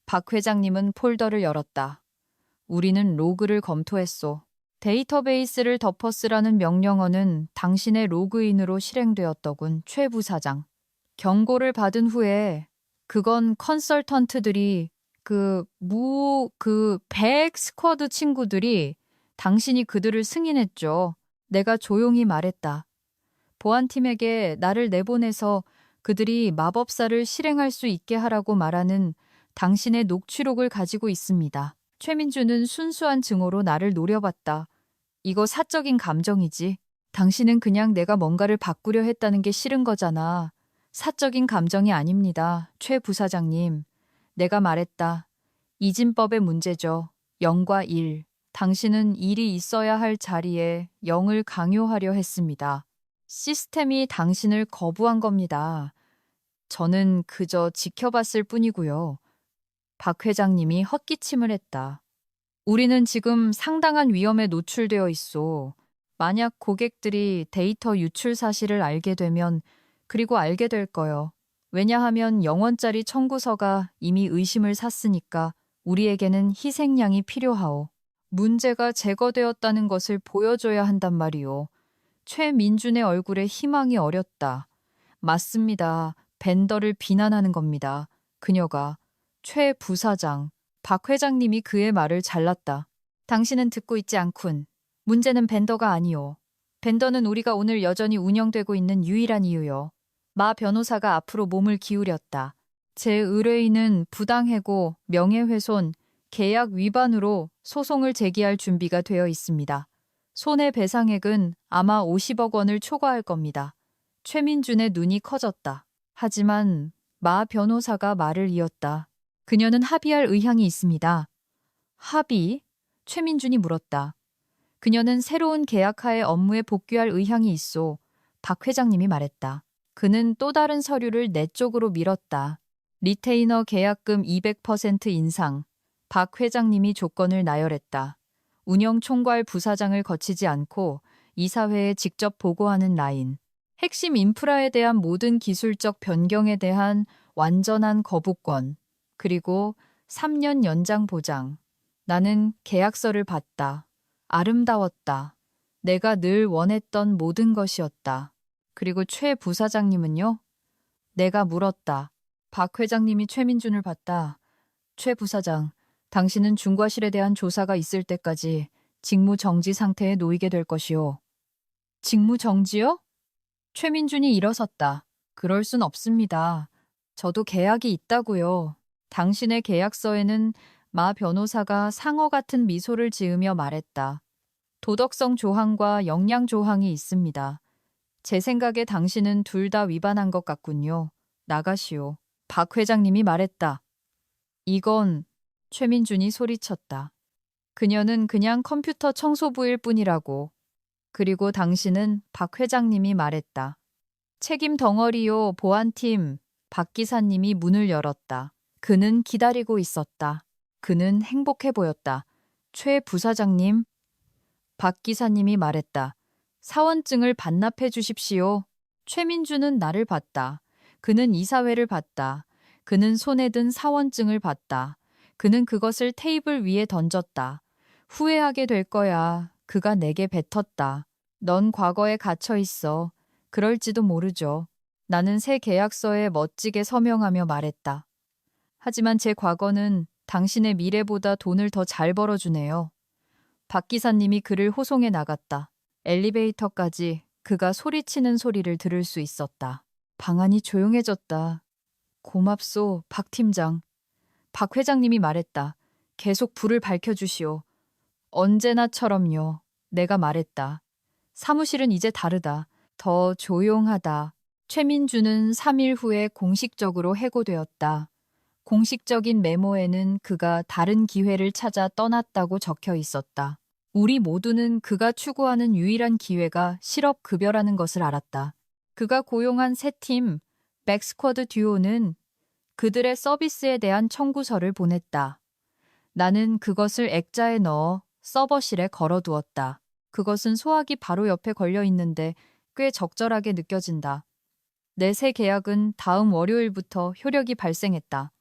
박 회장님은 폴더를 열었다. 우리는 로그를 검토했소. 데이터베이스를 덮어쓰라는 명령어는 당신의 로그인으로 실행되었더군, 최 부사장. 경고를 받은 후에 그건 컨설턴트들이 백 스쿼드 친구들이 당신이 그들을 승인했죠. 내가 조용히 말했다. 보안팀에게 나를 내보내서 그들이 마법사를 실행할 수 있게 하라고 말하는 당신의 녹취록을 가지고 있습니다. 최민주는 순수한 증오로 나를 노려봤다. 이거 사적인 감정이지. 당신은 그냥 내가 뭔가를 바꾸려 했다는 게 싫은 거잖아. 사적인 감정이 아닙니다. 최 부사장님. 내가 말했다. 이진법의 문제죠. 0과 1. 당신은 일이 있어야 할 자리에 0을 강요하려 했습니다. 시스템이 당신을 거부한 겁니다. 저는 그저 지켜봤을 뿐이고요. 박 회장님이 헛기침을 했다. 우리는 지금 상당한 위험에 노출되어 있어. 만약 고객들이 데이터 유출 사실을 알게 되면, 그리고 알게 될 거요. 왜냐하면 0원짜리 청구서가 이미 의심을 샀으니까 우리에게는 희생양이 필요하오. 문제가 제거되었다는 것을 보여줘야 한단 말이오. 최민준의 얼굴에 희망이 어렸다. 맞습니다. 벤더를 비난하는 겁니다. 그녀가. 최 부사장. 박 회장님이 그의 말을 잘랐다. 당신은 듣고 있지 않군. 문제는 벤더가 아니오. 벤더는 우리가 오늘 여전히 운영되고 있는 유일한 이유요. 마 변호사가 앞으로 몸을 기울였다. 제 의뢰인은 부당해고 명예훼손, 계약 위반으로 소송을 제기할 준비가 되어 있습니다. 손해배상액은 아마 50억 원을 초과할 겁니다. 최민준의 눈이 커졌다. 하지만 마 변호사가 말을 이었다. 그녀는 합의할 의향이 있습니다. 합의? 최민준이 물었다. 그녀는 새로운 계약하에 업무에 복귀할 의향이 있어. 박 회장님이 말했다. 그는 또 다른 서류를 내 쪽으로 밀었다. 리테이너 계약금 200% 인상. 박 회장님이 조건을 나열했다. 운영총괄 부사장을 거치지 않고 이사회에 직접 보고하는 라인. 핵심 인프라에 대한 모든 기술적 변경에 대한 완전한 거부권. 그리고 3년 연장 보장. 나는 계약서를 봤다. 아름다웠다. 내가 늘 원했던 모든 것이었다. 그리고 최 부사장님은요? 내가 물었다. 박 회장님이 최민준을 봤다. 최 부사장, 당신은 중과실에 대한 조사가 있을 때까지 직무 정지 상태에 놓이게 될 것이오. 직무 정지요? 최민준이 일어섰다. 그럴 순 없습니다. 저도 계약이 있다고요. 당신의 계약서에는 마 변호사가 상어 같은 미소를 지으며 말했다. 도덕성 조항과 역량 조항이 있습니다. 제 생각에 당신은 둘 다 위반한 것 같군요. 나가시오. 박 회장님이 말했다. 이건 최민준이 소리쳤다. 그녀는 그냥 컴퓨터 청소부일 뿐이라고. 그리고 당신은 박 회장님이 말했다. 책임 덩어리요, 보안팀. 박 기사님이 문을 열었다. 그는 기다리고 있었다. 그는 행복해 보였다. 최 부사장님. 박 기사님이 말했다. 사원증을 반납해 주십시오. 최민주는 나를 봤다. 그는 이사회를 봤다. 그는 손에 든 사원증을 봤다. 그는 그것을 테이블 위에 던졌다. 후회하게 될 거야. 그가 내게 뱉었다. 넌 과거에 갇혀 있어. 그럴지도 모르죠. 나는 새 계약서에 멋지게 서명하며 말했다. 하지만 제 과거는 당신의 미래보다 돈을 더 잘 벌어주네요. 박 기사님이 그를 호송해 나갔다. 엘리베이터까지 그가 소리치는 소리를 들을 수 있었다. 방안이 조용해졌다. 고맙소, 박 팀장. 박 회장님이 말했다. 계속 불을 밝혀주시오. 언제나처럼요. 내가 말했다. 사무실은 이제 다르다. 더 조용하다. 최민주는 3일 후에 공식적으로 해고되었다. 공식적인 메모에는 그가 다른 기회를 찾아 떠났다고 적혀 있었다. 우리 모두는 그가 추구하는 유일한 기회가 실업급여라는 것을 알았다. 그가 고용한 새 팀, 백스쿼드 듀오는 그들의 서비스에 대한 청구서를 보냈다. 나는 그것을 액자에 넣어 서버실에 걸어두었다. 그것은 소화기 바로 옆에 걸려 있는데 꽤 적절하게 느껴진다. 내 새 계약은 다음 월요일부터 효력이 발생했다.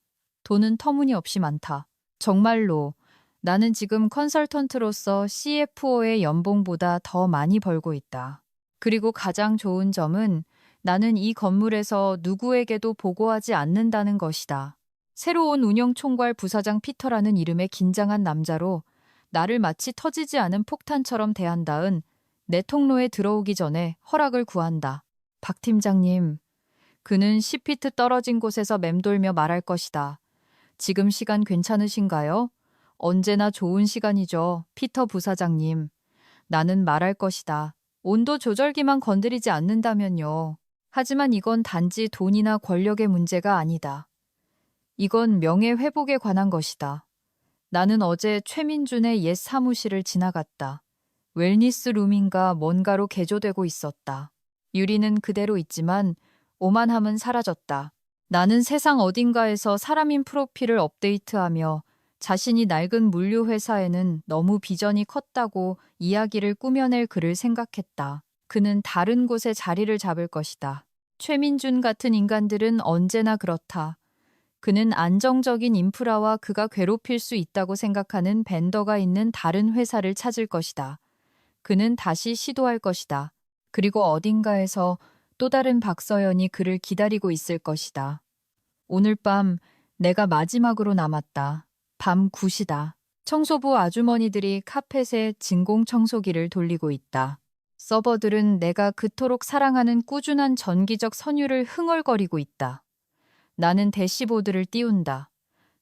돈은 터무니없이 많다. 정말로 나는 지금 컨설턴트로서 CFO의 연봉보다 더 많이 벌고 있다. 그리고 가장 좋은 점은 나는 이 건물에서 누구에게도 보고하지 않는다는 것이다. 새로 온 운영총괄 부사장 피터라는 이름의 긴장한 남자로 나를 마치 터지지 않은 폭탄처럼 대한다은 내 통로에 들어오기 전에 허락을 구한다. 박 팀장님, 그는 10피트 떨어진 곳에서 맴돌며 말할 것이다. 지금 시간 괜찮으신가요? 언제나 좋은 시간이죠, 피터 부사장님. 나는 말할 것이다. 온도 조절기만 건드리지 않는다면요. 하지만 이건 단지 돈이나 권력의 문제가 아니다. 이건 명예회복에 관한 것이다. 나는 어제 최민준의 옛 사무실을 지나갔다. 웰니스 룸인가 뭔가로 개조되고 있었다. 유리는 그대로 있지만 오만함은 사라졌다. 나는 세상 어딘가에서 사람인 프로필을 업데이트하며 자신이 낡은 물류회사에는 너무 비전이 컸다고 이야기를 꾸며낼 그를 생각했다. 그는 다른 곳에 자리를 잡을 것이다. 최민준 같은 인간들은 언제나 그렇다. 그는 안정적인 인프라와 그가 괴롭힐 수 있다고 생각하는 벤더가 있는 다른 회사를 찾을 것이다. 그는 다시 시도할 것이다. 그리고 어딘가에서 또 다른 박서연이 그를 기다리고 있을 것이다. 오늘 밤 내가 마지막으로 남았다. 밤 9시다. 청소부 아주머니들이 카펫에 진공 청소기를 돌리고 있다. 서버들은 내가 그토록 사랑하는 꾸준한 전기적 선율을 흥얼거리고 있다. 나는 대시보드를 띄운다.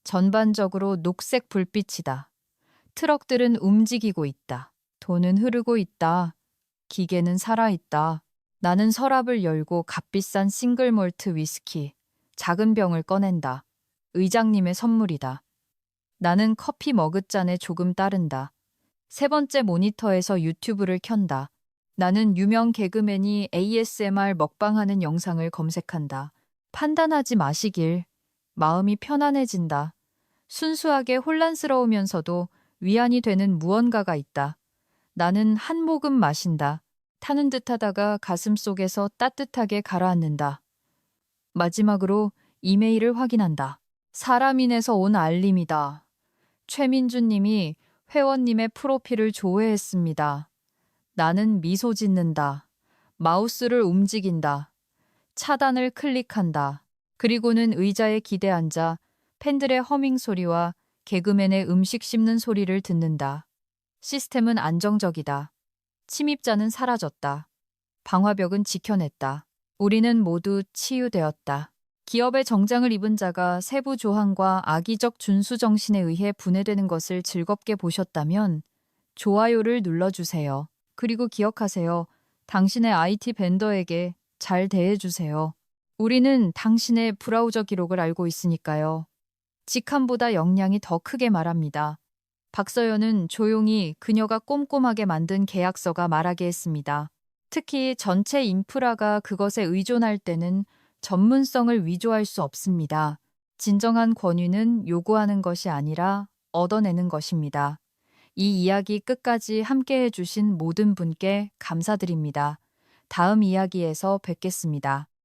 전반적으로 녹색 불빛이다. 트럭들은 움직이고 있다. 돈은 흐르고 있다. 기계는 살아있다. 나는 서랍을 열고 값비싼 싱글몰트 위스키, 작은 병을 꺼낸다. 의장님의 선물이다. 나는 커피 머그잔에 조금 따른다. 세 번째 모니터에서 유튜브를 켠다. 나는 유명 개그맨이 ASMR 먹방하는 영상을 검색한다. 판단하지 마시길. 마음이 편안해진다. 순수하게 혼란스러우면서도 위안이 되는 무언가가 있다. 나는 한 모금 마신다. 타는 듯 하다가 가슴 속에서 따뜻하게 가라앉는다. 마지막으로 이메일을 확인한다. 사람인에서 온 알림이다. 최민준 님이 회원님의 프로필을 조회했습니다. 나는 미소 짓는다. 마우스를 움직인다. 차단을 클릭한다. 그리고는 의자에 기대 앉아 팬들의 허밍 소리와 개그맨의 음식 씹는 소리를 듣는다. 시스템은 안정적이다. 침입자는 사라졌다. 방화벽은 지켜냈다. 우리는 모두 치유되었다. 기업의 정장을 입은 자가 세부 조항과 악의적 준수 정신에 의해 분해되는 것을 즐겁게 보셨다면 좋아요를 눌러주세요. 그리고 기억하세요. 당신의 IT 벤더에게 잘 대해주세요. 우리는 당신의 브라우저 기록을 알고 있으니까요. 직함보다 역량이 더 크게 말합니다. 박서연은 조용히 그녀가 꼼꼼하게 만든 계약서가 말하게 했습니다. 특히 전체 인프라가 그것에 의존할 때는 전문성을 위조할 수 없습니다. 진정한 권위는 요구하는 것이 아니라 얻어내는 것입니다. 이 이야기 끝까지 함께 해주신 모든 분께 감사드립니다. 다음 이야기에서 뵙겠습니다.